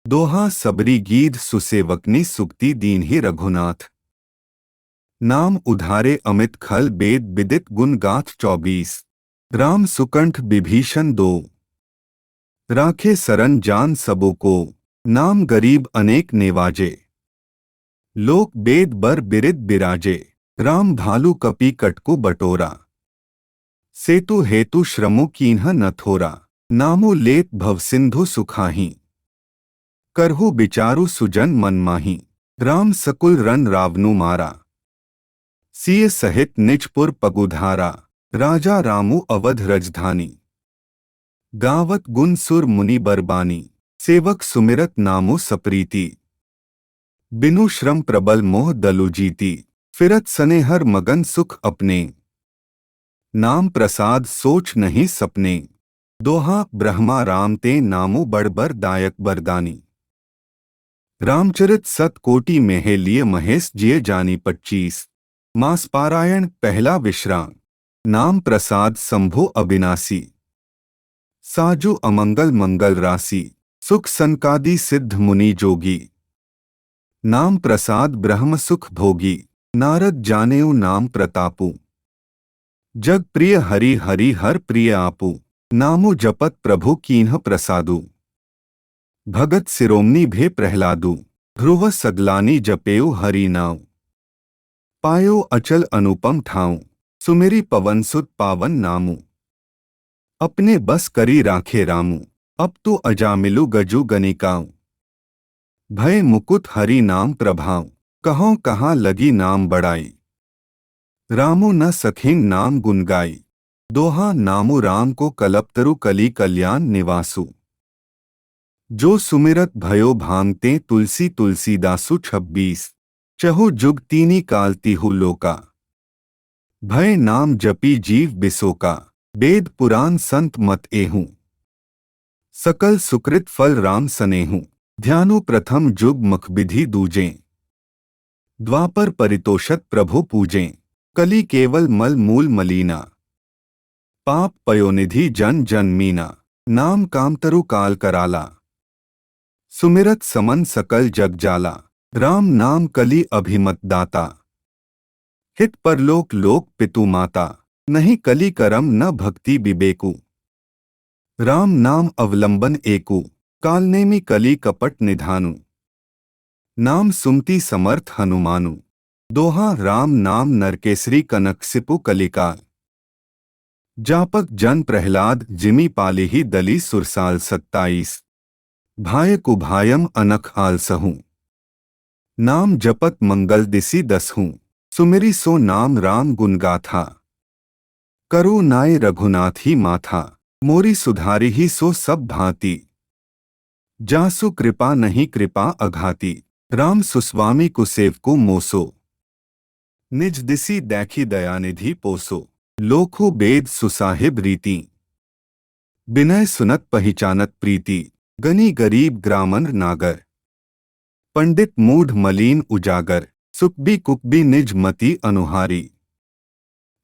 दोहा सबरी गीध सुसेवकनी सुक्ति दीन्हि रघुनाथ। नाम उधारे अमित खल बेद विदित गुण गाथ 24, राम सुकंठ विभीषण 2। राखे सरन जान सबो को, नाम गरीब अनेक नेवाजे। लोक बेद बर बिरिद बिराजे, राम भालू कपि कटकु बटोरा। सेतु हेतु श्रमु कीन्ह न थोरा, नामु लेत भव सिंधु सुखाही। करहु बिचारु सुजन मन माही, राम सकुल रन रावनु मारा। सिय सहित निजपुर पगुधारा, राजा रामु अवध रजधानी। गावत गुण सुर मुनि बरबानी, सेवक सुमिरत नामु सप्रीति। बिनु श्रम प्रबल मोह दलु जीती, फिरत सनेहर मगन सुख अपने। नाम प्रसाद सोच नहीं सपने, दोहा ब्रह्मा राम ते नामु बड़बर दायक बरदानी। रामचरित सत कोटि मेहे लिए महेश जिये जानी 25, मास पारायण पहला विश्राम। नाम प्रसाद शंभु अविनाशी, साजु अमंगल मंगल राशि। सुख संकादि सिद्ध मुनि जोगी, नाम प्रसाद ब्रह्म सुख भोगी। नारद जानेउ नाम प्रतापु, जग प्रिय हरि हरि हर प्रिय आपू। नामु जपत प्रभु कीन्ह प्रसादु, भगत सिरोमणि भे प्रहलादु। ध्रुव सगलानी जपेउ हरि नाउ, पायो अचल अनुपम ठाऊं। सुमेरी पवन सुत पावन नामु, अपने बस करी राखे रामू। अब तो अजामिलु गजु गनिकाऊं, भय मुकुट हरि नाम प्रभाव। कहों कहाँ लगी नाम बड़ाई, रामु न सखिन नाम गुन गाई। दोहा नामु राम को कलपतरु कली कल्याण निवासु। जो सुमिरत भयो भांगते तुलसी तुलसीदासु 26, चहु जुग तीनी काल तिहु लोका। भय नाम जपी जीव बिसोका, वेद पुराण संत मत एहूं। सकल सुकृत फल राम सनेहूं, ध्यानु प्रथम जुग मुख विधि दूजें। द्वापर परितोषत प्रभु पूजें, कली केवल मल मूल मलीना। पाप पयोनिधि जन जन मीना, नाम कामतरु काल कराला। सुमिरत समन सकल जग जाला, राम नाम कली अभिमत दाता। हित परलोक लोक पितु माता, नहीं कली करम न भक्ति विवेकु। राम नाम अवलंबन एकु, कालनेमि कली कपट निधानु। नाम सुमति समर्थ हनुमानु, दोहा राम नाम नरकेसरी कनकसिपु कलिकाल। जापक जन प्रहलाद जिमि पालिहि दली सुरसाल 27, भाय कुभायम अनख आलसहूं। नाम जपत मंगल दिसि 10हूं, सुमिरि सो नाम राम गुण गाथा। करु नाय रघुनाथ ही माथा, मोरी सुधारि ही सो सब भांति। जासु कृपा नहीं कृपा अघाती, राम सुस्वामी कुसेवकु मोसो। निज दिसि देखी दयानिधि पोसो, लोखु बेद सुसाहिब रीति। बिनय सुनत पहिचानत प्रीति, गनी गरीब ग्रामन नागर। पंडित मूढ़ मलीन उजागर, सुकबी कुकबी निज मति अनुहारी।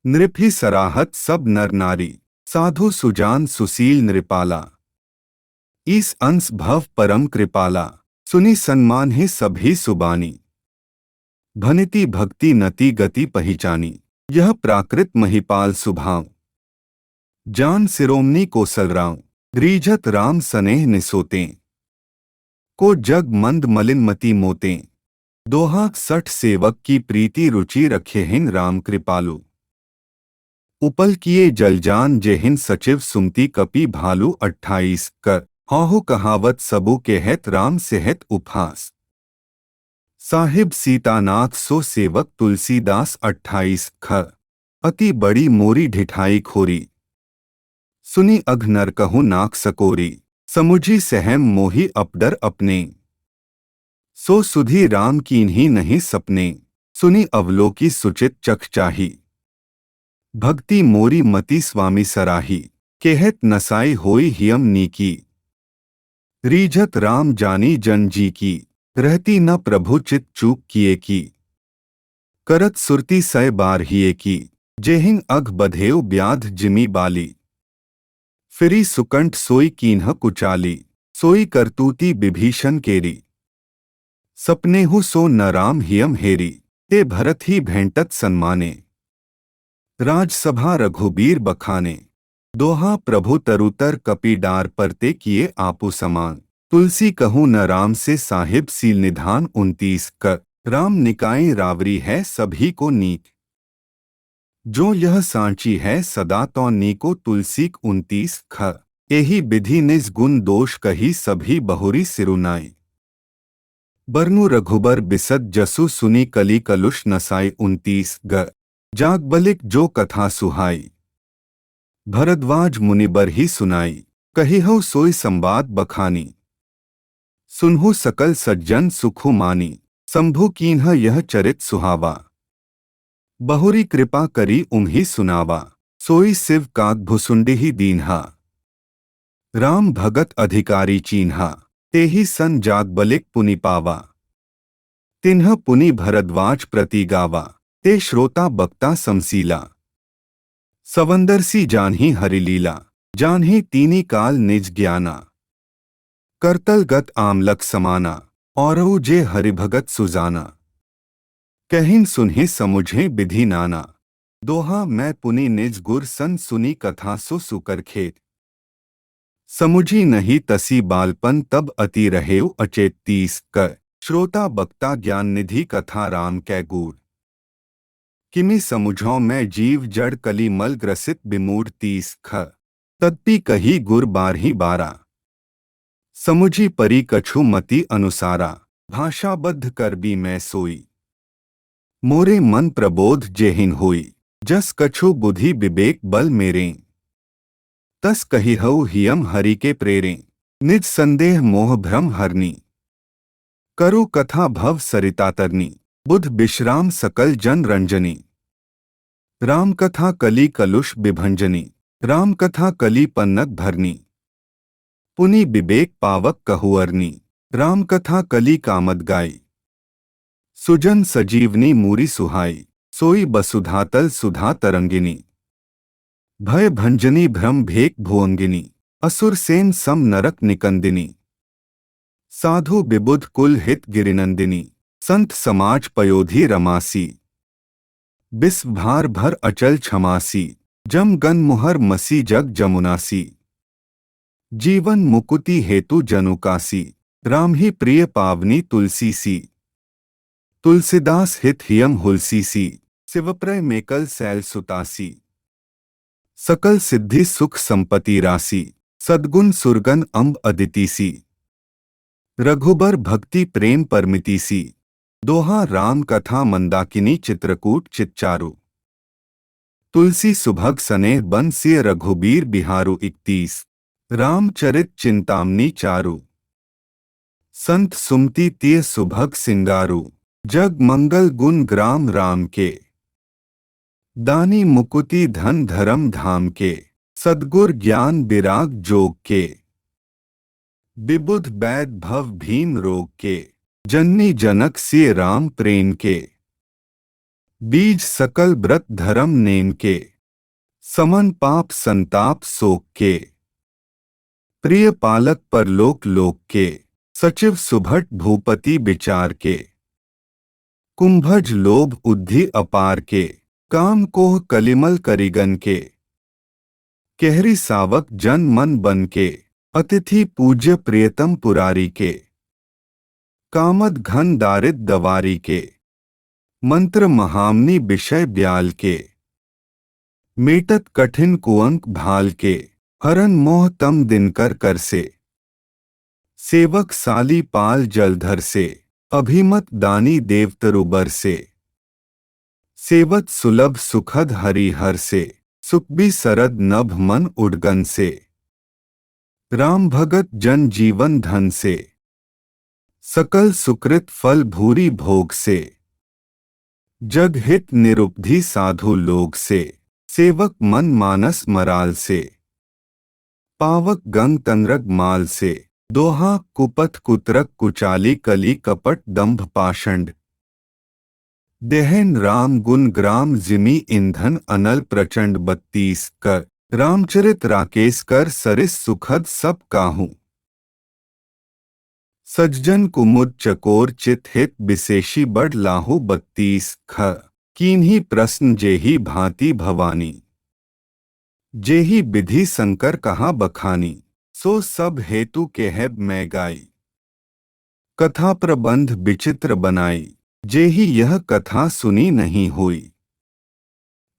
नृपहि सराहत सब नर नारी, साधु सुजान सुशील नृपाला। ईस अंश भव परम कृपाला, सुनी सन्मान ही सभी सुबानी। भनिति भक्ति नति गति पहिचानी, यह प्राकृत महिपाल सुभाव। जान सिरोमणि कोसलराव, रीझत राम सनेह निसोतें। को जग मंद मलिन मति मोतें, दोहा 60 सेवक की प्रीति रुचि रखेहिन राम कृपालु। उपल किए जलजान जेहिन सचिव सुमति कपि भालू 28 कर। हौहु कहावत सबु के हेत राम सेहत उपहास। साहिब सीतानाथ सो सेवक तुलसीदास 28 ख। अति बड़ी मोरी ढिठाई खोरी, सुनी अघ नर कहूँ नाक सकोरी। समुझी सहम मोही अपडर अपने, सो सुधी राम कीन्ही नहीं सपने। सुनी अवलोकी सुचित चख चाही, भक्ति मोरी मति स्वामी सराही। केहत नसाई होई हियम नीकी, रीझत राम जानी जन जी की। रहती न प्रभु चित चूक किए की, करत सुरती सय बार हिए की। जेहिं अघ बधेव ब्याध जिमी बाली, फिरी सुकंठ सोई कीन्ह कुचाली। सोई करतूती विभीषण केरी, सपनेहु सो न राम हियम हेरी। ते भरत ही भेंटत सन्माने, राजसभा रघुबीर बखाने। दोहा प्रभु तरुतर कपि डार परते किए आपु समान। तुलसी कहूँ न राम से साहिब सील निधान 29 क। राम निकाय रावरी है सभी को नीक, जो यह सांची है सदा तो नीको। तुलसी 29 ख। एही विधि निज गुण दोष कही सभी बहुरी सिरुनाई। बरनु रघुबर बिसत जसु सुनी कली कलुष नसाई 29 ग। जागबलिक जो कथा सुहाई, भरद्वाज मुनिबर ही सुनाई। कहिहु सोई संवाद बखानी, सुनहु सकल सज्जन सुखु मानी। शंभु कीन्ह यह चरित सुहावा, बहुरी कृपा करी उम्ही सुनावा। सोई शिव काग भुसुंडी ही दीन्हा, राम भगत अधिकारी चीन्हा। तेहि सन जागबलिक पुनि पावा, तिन्ह पुनि भरद्वाज प्रति गावा। ते श्रोता बक्ता समसीला, सवंदरसी जानही हरिलीला। जानही तीनी काल निज ज्ञाना, करतलगत आमलक समाना। औरऊ जे हरिभगत सुजाना, कहिन सुनहि समुझे विधि नाना। दोहा मैं पुनि निज गुर सन सुनी कथा सो सुकर खेत। समुझी नहीं तसी बालपन तब अति रहेउ अचेत 30 क। श्रोता बक्ता ज्ञान निधि कथा राम कै गूढ़, किमि समुझौ मैं जीव जड़ कली मल ग्रसित विमूढ़ 30 ख। तत्पि कही गुर बारही बारा, समुझी परी कछु मति अनुसारा। भाषाबद्ध कर भी मैं सोई, मोरे मन प्रबोध जेहिन होई। जस कछु बुद्धि विवेक बल मेरे, तस कहिहउ हियम हरि के प्रेरे। निज संदेह मोह भ्रम हरनी, करु कथा भव सरिता तरनी। बुध विश्राम सकल जन रंजनी, राम कथा कली कलुष विभंजनी। राम कथा कली पन्नग भरनी, पुनि विवेक पावक कहुअरनी। राम कथा कली कामद गाई, सुजन सजीवनी मूरी सुहाई। सोई बसुधातल सुधा तरंगिनी, भय भंजनी भ्रम भेक भुअंगिनी। असुर सेन सम नरक निकंदिनी, साधु विबुध कुल हित गिरिनंदिनी। संत समाज पयोधि रमासी, विश्व भार भर अचल क्षमासी। जम गन मुहर मसी जग जमुनासी, जीवन मुकुति हेतु जनुकासी। राम ही प्रिय पावनी तुलसी सी, तुलसीदास हित हियम हुलसी सी। शिवप्रय मेकल सैल सुतासी, सकल सिद्धि सुख संपत्ति राशि। सद्गुण सुरगन अम्ब अदिति सी, रघुबर भक्ति प्रेम परमिति सी। दोहा राम कथा मंदाकिनी चित्रकूट चिच्चारु, तुलसी सुभग सनेह बन सिय रघुबीर बिहारु 31। रामचरित चिंतामणि चारु, संत सुमति तिय सुभग सिंगारु। जग मंगल गुण ग्राम राम के, दानी मुकुति धन धर्म धाम के। सद्गुर ज्ञान विराग जोग के, विबुध बैद भव भीम रोग के। जननी जनक सिय राम प्रेम के, बीज सकल व्रत धर्म नेम के। समन पाप संताप शोक के, प्रिय पालक परलोक लोक के। सचिव सुभट भूपति विचार के, कुंभज लोभ उद्धि अपार के। काम कोह कलिमल करिगन के, केहरी सावक जन मन बन के। अतिथि पूज्य प्रियतम पुरारी के, कामद घन दारिद दवारी के। मंत्र महामनी विषय ब्याल के, मेटत कठिन कुअंक भाल के। हरन मोह तम दिनकर कर से, सेवक साली पाल जलधर से। अभिमत दानी देवतरुबर से, सेवत सुलभ सुखद हरिहर से, सुखबी सरद नभ मन उडगन से, राम भगत जन जीवन धन से, सकल सुकृत फल भूरी भोग से, जग हित निरुपधि साधु लोग से, सेवक मन मानस मराल से, पावक गंग तंद्रग माल से, दोहा कुपथ कुत्रक कुचाली कली कपट दंभ पाषंड, देहन राम गुण ग्राम जिमी ईंधन अनल प्रचंड 32 कर, रामचरित राकेश कर सरिस सुखद सब काहू, सज्जन कुमुद चकोर चित हित विशेषी बड़ लाहू 32 ख, कीन्ही प्रश्न जेही भांति भवानी, जेही विधि शंकर कहा बखानी, सो सब हेतु केहब मैं गाई, कथा प्रबंध विचित्र बनाई, जेही यह कथा सुनी नहीं हुई,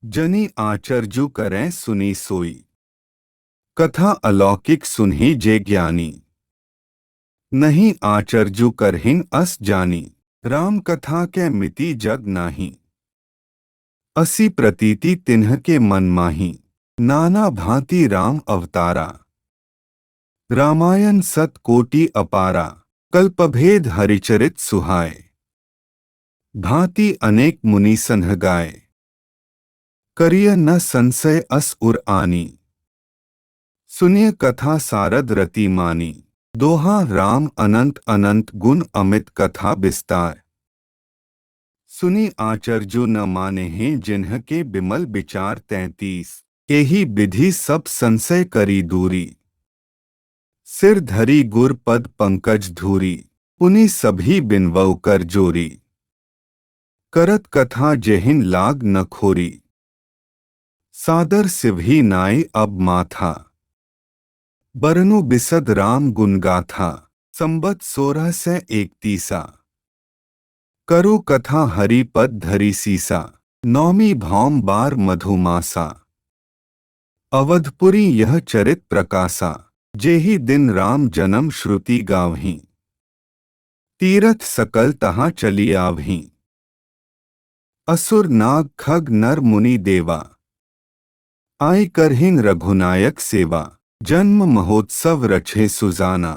जनी आचर्जु करें सुनी सोई, कथा अलौकिक सुनही जे ज्ञानी, नहीं आचर्जु करहिन अस जानी, राम कथा के मिति जग नाही, असी प्रतीति तिन्ह के मन माही, नाना भांति राम अवतारा, रामायण सत कोटि अपारा, कल्पभेद हरिचरित सुहाय, भांति अनेक मुनि सन्ह गाय, करिय न संशय अस उर आनी, सुनिय कथा सारद रति मानी, दोहा राम अनंत अनंत गुण अमित कथा विस्तार, सुनी आचर्जु न माने हैं जिन्ह के बिमल विचार 33, एही विधि सब संशय करी दूरी, सिर धरी गुर पद पंकज धूरी, पुनि सभी बिनवौ कर जोरी, करत कथा जेहिन लाग न खोरी, सादर सिवही नाई अब माथा, बरनु बिसद राम गुण गाथा, संबत 1631, करो कथा हरि पद धरी सीसा, नौमी भौम बार मधुमासा, अवधपुरी यह चरित प्रकाशा, जेहि दिन राम जन्म श्रुति गावहीं, तीरथ सकल तहाँ चली आवहीं, असुर नाग खग नर मुनि देवा, आय करहिन रघुनायक सेवा, जन्म महोत्सव रचे सुजाना,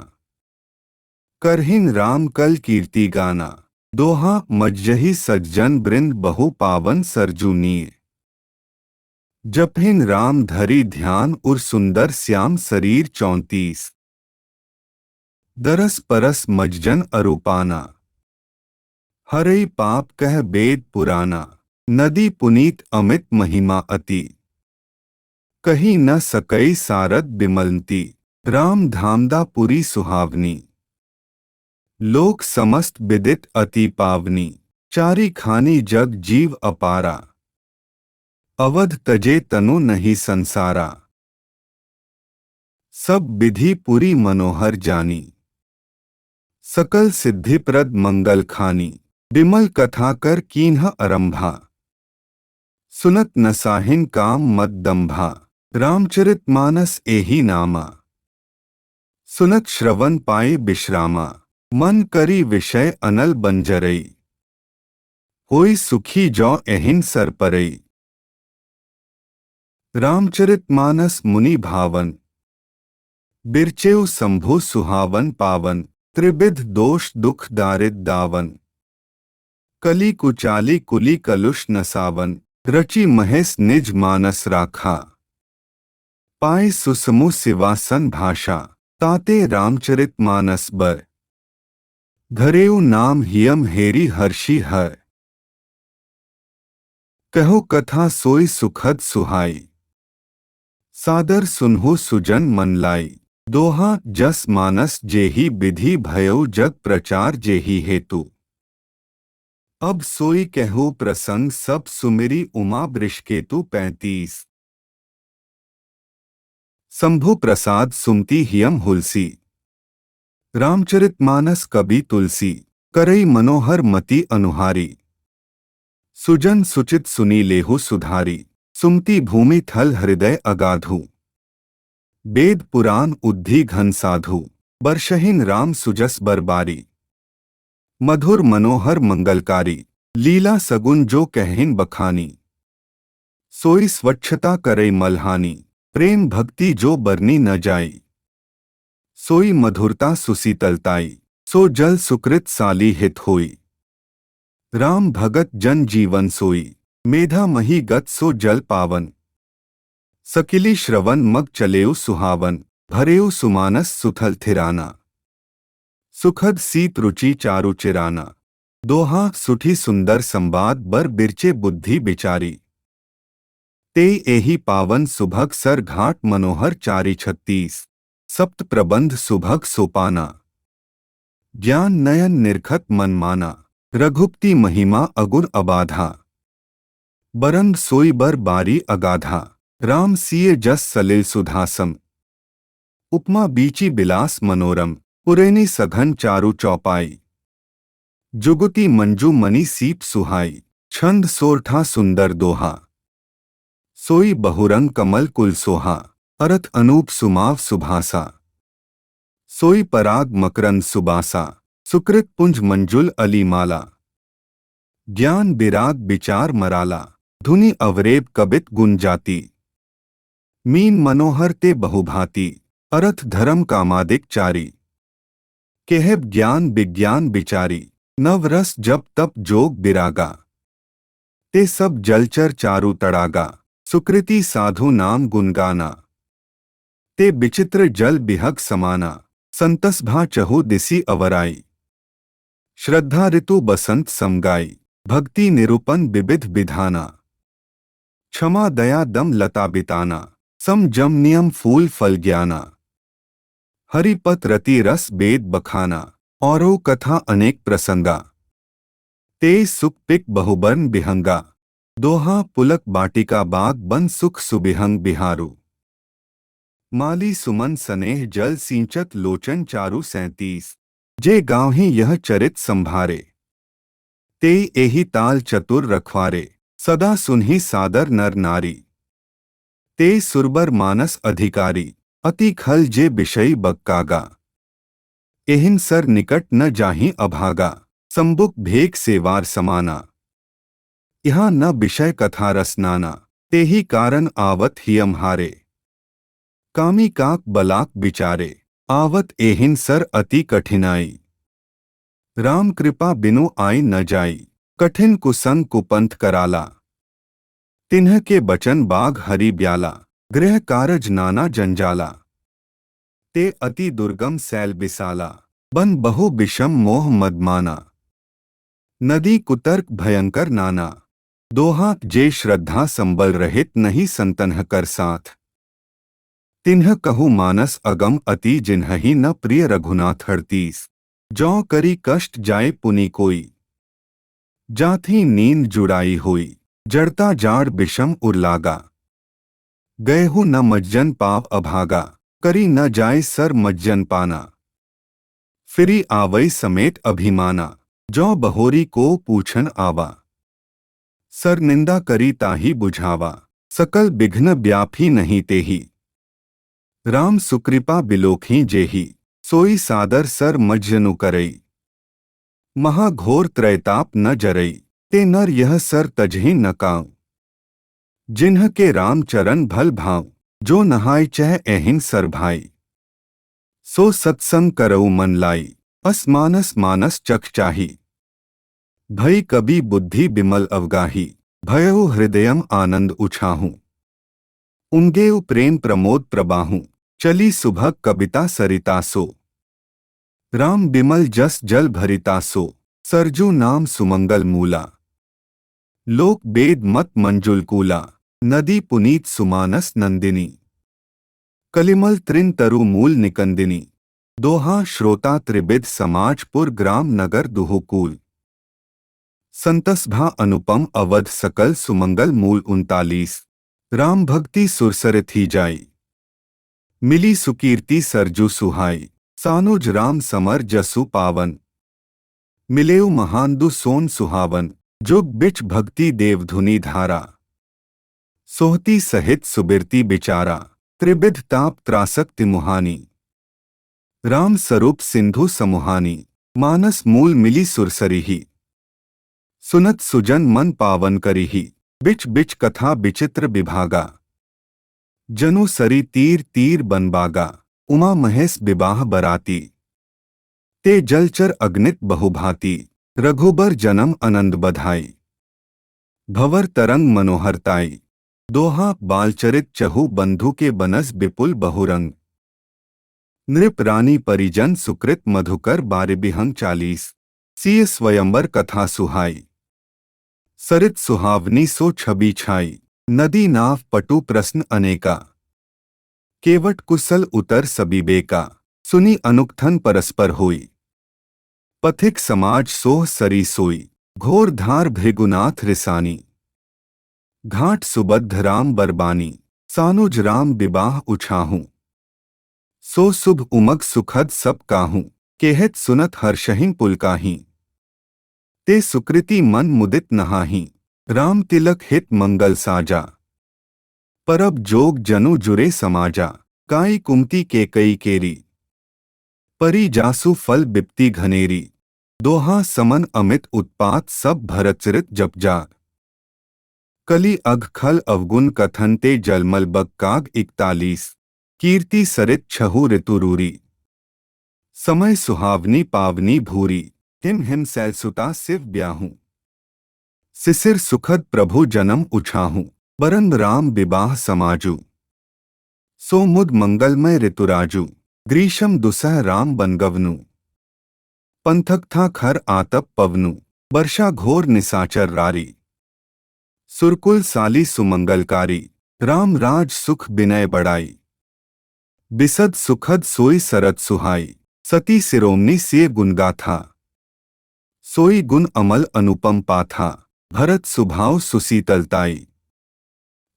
करहिन राम कल कीर्ति गाना, दोहा मज्जही सज्जन बृंद बहु पावन सरजूनीय, जपहिन राम धरी ध्यान उर सुंदर श्याम शरीर 34, दरस परस मज्जन अरूपाना, हरई पाप कह वेद पुराना, नदी पुनीत अमित महिमा अति, कही न सकई सारद बिमलती, राम धामदा पुरी सुहावनी, लोक समस्त विदित अति पावनी, चारी खानी जग जीव अपारा, अवध तजे तनु नहीं संसारा, सब विधि पुरी मनोहर जानी, सकल सिद्धिप्रद मंगल खानी, विमल कथा कर कीन्ह आरंभा, सुनत नसाहिन काम मद दंभा, रामचरित मानस एही नामा, सुनत श्रवण पाए विश्रामा, मन करी विषय अनल बंजरई, होई सुखी जौ एहिन सर परई, रामचरित मानस मुनि भावन, बिरचेउ शंभु सुहावन पावन, त्रिविध दोष दुख दारिद दावन, कली कुचाली कुली कलुष नसावन, रचि महेश निज मानस राखा, पाए सुसमु सिवासन भाषा, ताते रामचरित मानस बर, धरेउ नाम हियम हेरी हर्षि हर, कहो कथा सोई सुखद सुहाई, सादर सुनहु सुजन मन लाई, दोहा जस मानस जेही विधि भयउ जग प्रचार जेही हेतु, अब सोई कहु प्रसंग सब सुमिरी उमा वृषकेतु 35, शंभु प्रसाद सुमति हियम हुलसी, रामचरित मानस कवि तुलसी, करई मनोहर मति अनुहारी, सुजन सुचित सुनी लेहु सुधारी, सुमति भूमि थल हृदय अगाधु, वेद पुराण उद्धि घन साधु, बरशहिन राम सुजस बरबारी, मधुर मनोहर मंगलकारी, लीला सगुन जो कहिन बखानी। सोई स्वच्छता करे मलहानी, प्रेम भक्ति जो बरनी न जाई। सोई मधुरता सुसीतलताई, सो जल सुकृत साली हित होई। राम भगत जन जीवन सोई, मेधा मही गत सो जल पावन। सकिली श्रवण मग चलेउ सुहावन, भरेउ सुमानस सुथल थिराना। सुखद सीत रुचि चारु चिराना, दोहा सुठी सुंदर संवाद बर बिरचे बुद्धि बिचारी। ते एही पावन सुभग सर घाट मनोहर चारी 36, सप्त प्रबंध सुभग सोपाना। ज्ञान नयन निरखत मन माना, रघुपति महिमा अगुण अबाधा। बरंग सोई बर बारी अगाधा, राम सिए जस सलिल सुधासम। उपमा बीची बिलास मनोरम, पुरैनी सघन चारु चौपाई। जुगुती मंजू मणि सीप सुहाई, छंद सोरठा सुंदर दोहा। सोई बहुरंग कमल कुल सोहा, अरथ अनूप सुमाव सुभासा। सोई पराग मकरंद सुबासा, सुकृत पुंज मंजुल अली माला। ज्ञान बिराग विचार मराला, धुनि अवरेब कबित गुण जाति। मीन मनोहर ते बहुभांति, अर्थ धर्म कामादिक चारी। केहब ज्ञान विज्ञान बिचारी, नव रस जप तप जोग बिरागा। ते सब जलचर चारु तड़ागा, सुकृति साधु नाम गुणगाना। ते विचित्र जल बिहग समाना, संतस भा चहु दिसी अवराई। श्रद्धा ऋतु बसंत समगाई, भक्ति निरूपन विविध विधाना। क्षमा दया दम लता बिताना, सम जम नियम फूल फल ज्ञाना। हरिपत रति रस वेद बखाना, औरो कथा अनेक प्रसंगा। तेज सुख पिक बहुबर्न बिहंगा, दोहा पुलक बाटिका बाग बन सुख सुबिहंग बिहारू। माली सुमन सनेह जल सिंचत लोचन चारु 37, जे गाँवहि यह चरित संभारे। ते एहि ताल चतुर रखवारे, सदा सुनहि सादर नर नारी। ते सुरबर मानस अधिकारी, अति खल जे विषयी बक्कागा। एहिन सर निकट न जाहि अभागा, संबुक भेक सेवार समाना। यहाँ न विषय कथा रसनाना, तेहि कारण आवत हियम हारे। कामी काक बलाक बिचारे, आवत एहिन सर अति कठिनाई। राम कृपा बिनु आई न जाई, कठिन कुसंग कुपंथ कराला। तिन्ह के बचन बाघ हरि ब्याला, गृह कारज नाना जंजाला। ते अति दुर्गम सैल बिसाला, बन बहु विषम मोह मदमाना। नदी कुतर्क भयंकर नाना, दोहा जे श्रद्धा संबल रहित नहीं संतन्ह कर साथ। तिन्ह कहु मानस अगम अति जिन्हहि न प्रिय रघुनाथ 38, जौ करी कष्ट जाए पुनि कोई। जाथी नींद जुड़ाई होई, जड़ता जाड़ विषम उर्लागा। गएहु न मज्जन पाप अभागा, करी न जाए सर मज्जन पाना। फिरी आवई समेत अभिमाना, जौ बहोरी को पूछन आवा। सर निंदा करी ताही बुझावा, सकल बिघ्न व्यापी नहीं तेही। राम सुकृपा बिलोखी जेही, सोई सादर सर मज्जनु करई। महाघोर त्रैताप न जरई, ते नर यह सर तजहि न काऊ। जिन्ह के राम चरण भल भाव, जो नहाय चह एहिन सर भाई। सो सत्संग करऊ मन लाई, अस मानस मानस चख चाही। भई कबि बुद्धि बिमल अवगाही, भयउ हृदयम आनंद उछाहूं। उंगेउ प्रेम प्रमोद प्रबाहूं, चली सुभग कविता सरितासो। राम बिमल जस जल भरितासो, सरजू नाम सुमंगल मूला। लोक वेद मत मंजुल कूला, नदी पुनीत सुमानस नंदिनी। कलिमल त्रिन तरु मूल निकंदिनी, दोहा श्रोता त्रिबिद समाजपुर ग्राम नगर दुहुकूल। संतसभा अनुपम अवध सकल सुमंगल मूल 39, राम भक्ति सुरसर थी जाई। मिली सुकीर्ति सरजू सुहाई, सानुज राम समर जसु पावन। मिलेउ महांदु सोन सुहावन, जुग बिच भक्ति देवधुनी धारा। सोहती सहित सुबिरती बिचारा, त्रिबिध ताप त्रासक तिमुहानी। राम स्वरूप सिंधु समुहानी, मानस मूल मिली सुरसरिही सुनत सुजन मन पावन करिही बिच बिच कथा विचित्र विभागा जनु सरी तीर तीर बनबागा उमा महेश विवाह बराती ते जलचर अग्नित बहुभांति रघुबर जन्म आनंद बधाई भवर तरंग मनोहरताई दोहा बालचरित चहु बंधु के बनस विपुल बहुरंग नृप रानी परिजन सुकृत मधुकर बारिबिहंग 40 सीय स्वयंवर कथा सुहाई सरित सुहावनी सो छवि छाई नदी नाव पटु प्रश्न अनेका केवट कुशल उतर सबीबेका सुनी अनुक्थन परस्पर होई पथिक समाज सोह सरी सोई घोर धार भृगुनाथ रिसानी घाट सुबद्ध राम बरबानी सानुज राम विवाह उछाहूं सो शुभ उमग सुखद सब काहूं केहत सुनत हर्षहिं पुलकाहीं ते सुकृति मन मुदित नहाहीं राम तिलक हित मंगल साजा परब जोग जनु जुरे समाजा काई कुमति के कई केरी परी जासु फल बिप्ति घनेरी दोहा समन अमित उत्पात सब भरतचरित जपजार कली अघ खल अवगुण कथन ते जलमल बग काग 41 कीर्ति सरित छहु ऋतुरूरी समय सुहावनी पावनी भूरी हिम हिम सैलसुता सिव ब्याहूं सिसिर सुखद प्रभु जन्म उछाहूं बरन राम विवाह समाजू सो मुद मंगलमय ऋतुराजू ग्रीशम दुसह राम बनगवनु पंथक था खर आतप पवनु वर्षा घोर निसाचर रारी सुरकुल साली सुमंगलकारी राम राज सुख बिनय बड़ाई बिसद सुखद सोई सरद सुहाई सती सिरोमणि सिय गुणगाथा सोई गुण अमल अनुपम पाथा भरत सुभाव सुसीतलताई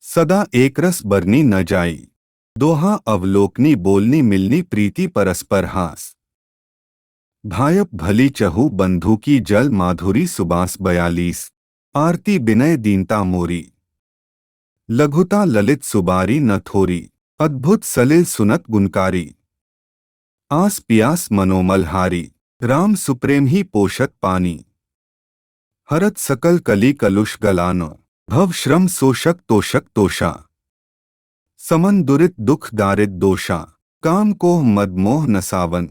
सदा एकरस बरनी न जाई दोहा अवलोकनी बोलनी मिलनी प्रीति परस्पर हास भायप भली चहु बंधु की जल माधुरी सुबास 42 आरती विनय दीनता मोरी लघुता ललित सुबारी न थोरी अद्भुत सलिल सुनत गुणकारी आस पियास मनोमल हारी राम सुप्रेम ही पोषत पानी हरत सकल कली कलुष गलानो भव श्रम शोषक तोषक तोषा समन दुरित दुख दारिद दोषा काम कोह मदमोह नसावन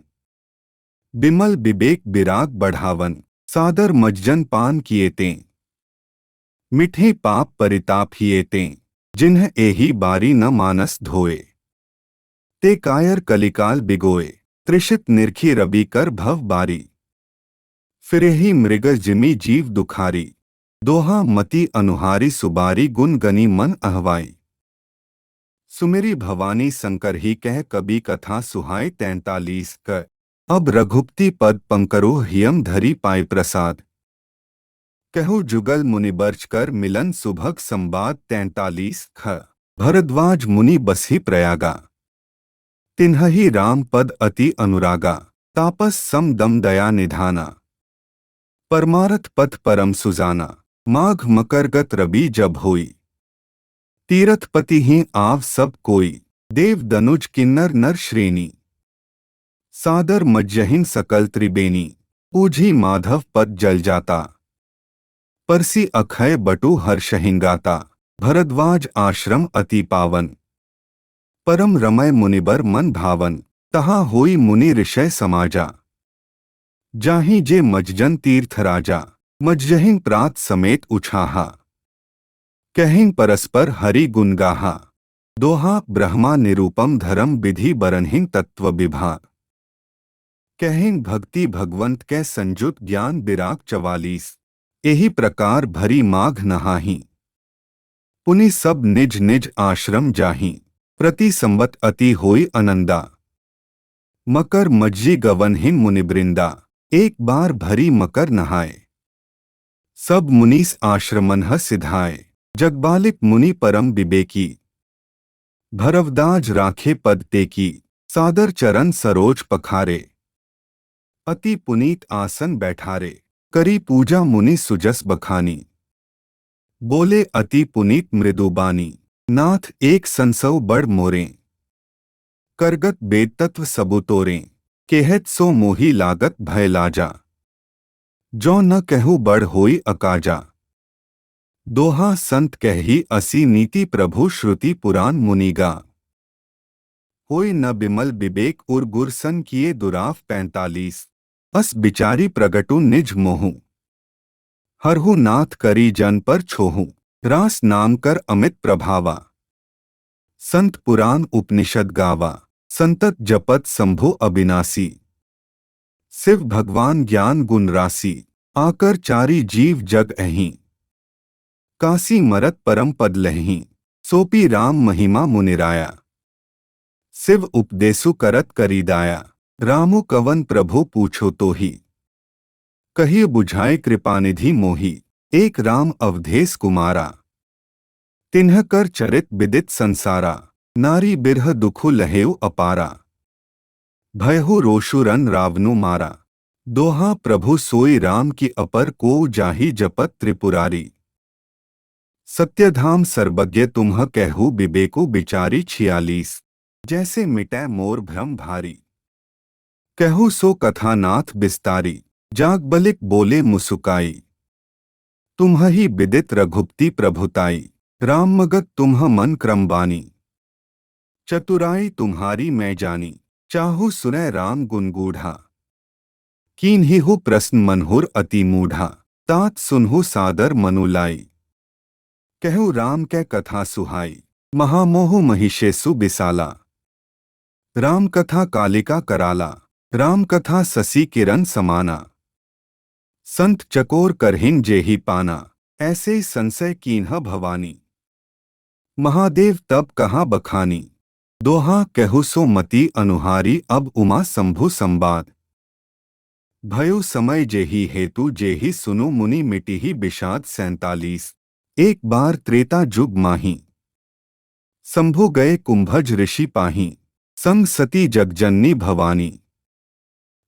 बिमल विवेक विराग बढ़ावन सादर मज्जन पान किए तें मिठे पाप परिताप हिए तें जिन्ह एही बारी न मानस धोए ते कायर कलिकाल बिगोए त्रिषित निरखी रबी कर भव बारी फिरेही मृग जिमी जीव दुखारी दोहा मति अनुहारी सुबारी गुण गनी मन अहवाई सुमेरी भवानी शंकर ही कह कबी कथा सुहाय 43 कर अब रघुपति पद पंकरो हियम धरी पाई प्रसाद कहु जुगल मुनि बर्च कर मिलन सुभग संवाद 43 ख भरद्वाज मुनि बसी प्रयागा तिन्हहि राम पद अति अनुरागा तापस सम दम दया निधाना परमारथ पथ परम सुजाना माघ मकरगत रबी जब होई तीरथपति ही आव सब कोई देव दनुज किन्नर नर श्रेणी सादर मज्जहिन सकल त्रिबेनी पूझी माधव पद जल जाता परसी अखय बटु हर्षहिंगाता भरद्वाज आश्रम अति पावन परम रमय मुनिबर मन भावन तहा होई मुनि ऋषय समाजा जाहि जे मज्जन तीर्थ राजा मज्जहिन प्रात समेत उछाहा कहिं परस्पर हरि गुणगाहा दोहा ब्रह्मा निरूपम धर्म विधि बरनहिं तत्व विभाग कहिं भक्ति भगवंत कै संजुत ज्ञान विराग 44 एही प्रकार भरी माघ नहाहीं पुनि सब निज निज आश्रम जाहीं प्रति संवत अति होई आनंदा मकर मज्जी गवनहिं मुनिवृंदा एक बार भरी मकर नहाए सब मुनीस आश्रमन सिधाए जगबालिक मुनि परम विवेकी भरवदाज राखे पद टेकी सादर चरण सरोज पखारे अति पुनीत आसन बैठारे करी पूजा मुनि सुजस बखानी बोले अति पुनीत मृदुबानी नाथ एक संसव बड़ मोरें करगत वेद तत्व सबुतोरें केहत सो मोही लागत भय लाजा, जो न कहू बढ़ होई अकाजा। दोहा संत कही असी नीति प्रभु श्रुति पुराण मुनिगा। होई न बिमल विवेक उर गुरसन किए दुराफ 45। अस बिचारी प्रगटु निज मोहु, हरहु नाथ करी जन पर छोहु। रास नाम कर अमित प्रभावा, संत पुराण उपनिषद गावा। संतत जपत शंभु अविनाशी, शिव भगवान ज्ञान गुण राशि। आकर चारी जीव जग अहीं, काशी मरत परम पद लहीं। सोपी राम महिमा मुनिराया, शिव उपदेसु करत करीदाया। रामु कवन प्रभु पूछो तो ही, कहिए बुझाए कृपानिधि मोही। एक राम अवधेश कुमारा, तिन्ह कर चरित विदित संसारा। नारी बिरह दुखु लहेउ अपारा, भयहु रोषुरन रावनु मारा। दोहा प्रभु सोई राम की अपर को जाहि जपत त्रिपुरारी। सत्यधाम सर्वज्ञ तुम्ह कहु विवेको बिचारी 46। जैसे मिटै मोर भ्रम भारी, कहु सो कथा नाथ बिस्तारी। जाग बलिक बोले मुसुकाई, तुम्ह ही विदित रघुपति प्रभुताई। राम मगत तुम्ह मन क्रम बानी, चतुराई तुम्हारी मैं जानी। चाहु सुनै राम गुनगूढ़ा, कीन्हिहु प्रश्न मनहुर अति मूढ़ा। तात सुनहु सादर मनु लाई, कहु राम कै कथा सुहाई। महामोहु महिषेसु बिसाला, राम कथा कालिका कराला। राम कथा ससी किरण समाना, संत चकोर करहिन जेहि पाना। ऐसे संशय कीन्ह भवानी, महादेव तब कहाँ बखानी। दोहा कहु सो मति अनुहारी अब उमा शंभु संवाद। भयो समय जेहि हेतु जेहि सुनु मुनि मिटिहि विषाद 47। एक बार त्रेता जुग माही, शंभु गए कुंभज ऋषि पाही। संग सती जगजननी भवानी,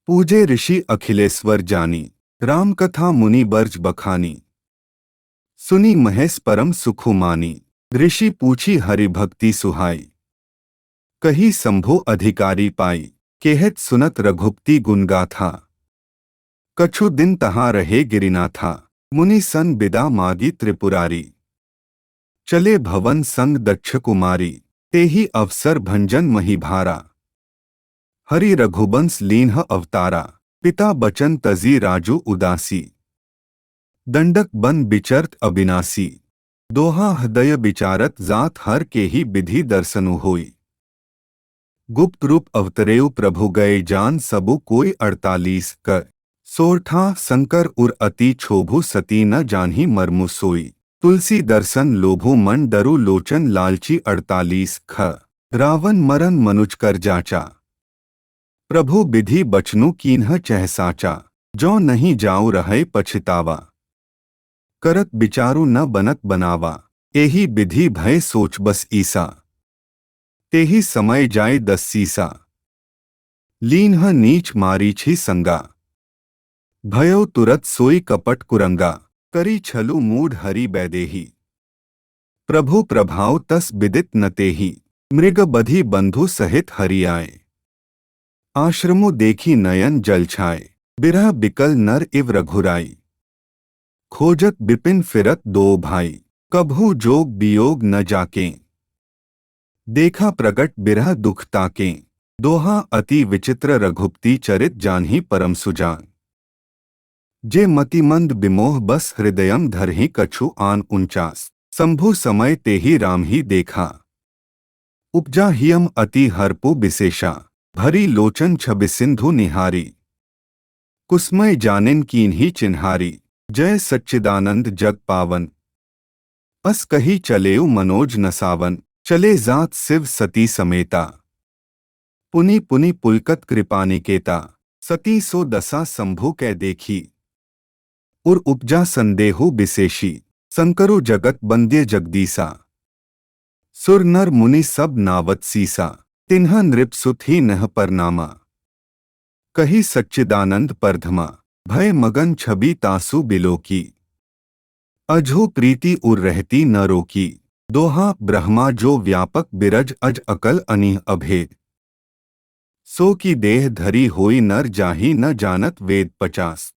पूजे ऋषि अखिलेश्वर जानी। राम कथा मुनि बर्ज बखानी, सुनी महेश परम सुखु मानी। ऋषि पूछी हरि भक्ति सुहाई, कही शंभु अधिकारी पाई। केहत सुनत रघुपति गुण गाथा, कछु दिन तहाँ रहे गिरिनाथा। मुनि सन बिदा मागी त्रिपुरारी, चले भवन संग दक्ष कुमारी। तेहि अवसर भंजन महिभारा, हरि रघुबंस लीन्ह अवतारा। पिता बचन तजी राजू उदासी, दंडक बन बिचरत अविनाशी। दोहा हृदय विचारत जात हर के ही विधि दर्शनु होई। गुप्त रूप अवतरेउ प्रभु गए जान सबु कोई 48। कर सोरठा शंकर उर अति क्षोभु सती न जानही मर्मु सोई। तुलसी दर्शन लोभु मन डरु लोचन लालची 48। ख रावण मरन मनुज कर जाचा, प्रभु विधि बचनु कीन्ह चह साचा। जो नहीं जाऊँ रहे पछतावा, करत बिचारु न बनत बनावा। एही विधि भय सोच बस ईसा, तेही समय जाय 10 सीसा। लीन्ह नीच मारीछि संगा, भयो तुरत सोई कपट कुरंगा। करी छलु मूढ़ हरि बैदेही, प्रभु प्रभाव तस विदित न तेहि। मृग बधि बंधु सहित हरि आए, आश्रमो देखी नयन जल छाए। बिरह बिकल नर इव रघुराई, खोजत बिपिन फिरत दो भाई। कभू जोग वियोग न जाके, देखा प्रगट बिरह दुख ताके। दोहा अति विचित्र रघुपति चरित जानही परम सुजान। जे मतिमंद विमोह बस हृदयम धरहि कछु आन 49। शंभु समय तेहि राम ही देखा, उपजा हियम अति हरपु विशेषा। भरी लोचन छबि सिंधु निहारी, कुसमय जानिन कीन्ही चिन्हारी। जय सच्चिदानंद जग पावन, अस कही चलेउ मनोज नसावन। चले जात शिव सती समेता, पुनि पुनि पुलकत कृपानिकेता। सती सो दशा शंभु कै देखी, उर उपजा संदेहु विशेषी। संकरु जगत बंद्य जगदीसा, सुर नर मुनि सब नावत सीसा। तिन्ह नृप सुत ही नह परनामा, कही सच्चिदानंद परधमा। भय मगन छवि तासु बिलोकी, अझो प्रीति उर रहती न रोकी। दोहा ब्रह्मा जो व्यापक बिरज अज अकल अनिह अभेद। सो की देह धरी होई नर जाहि न जानत वेद 50।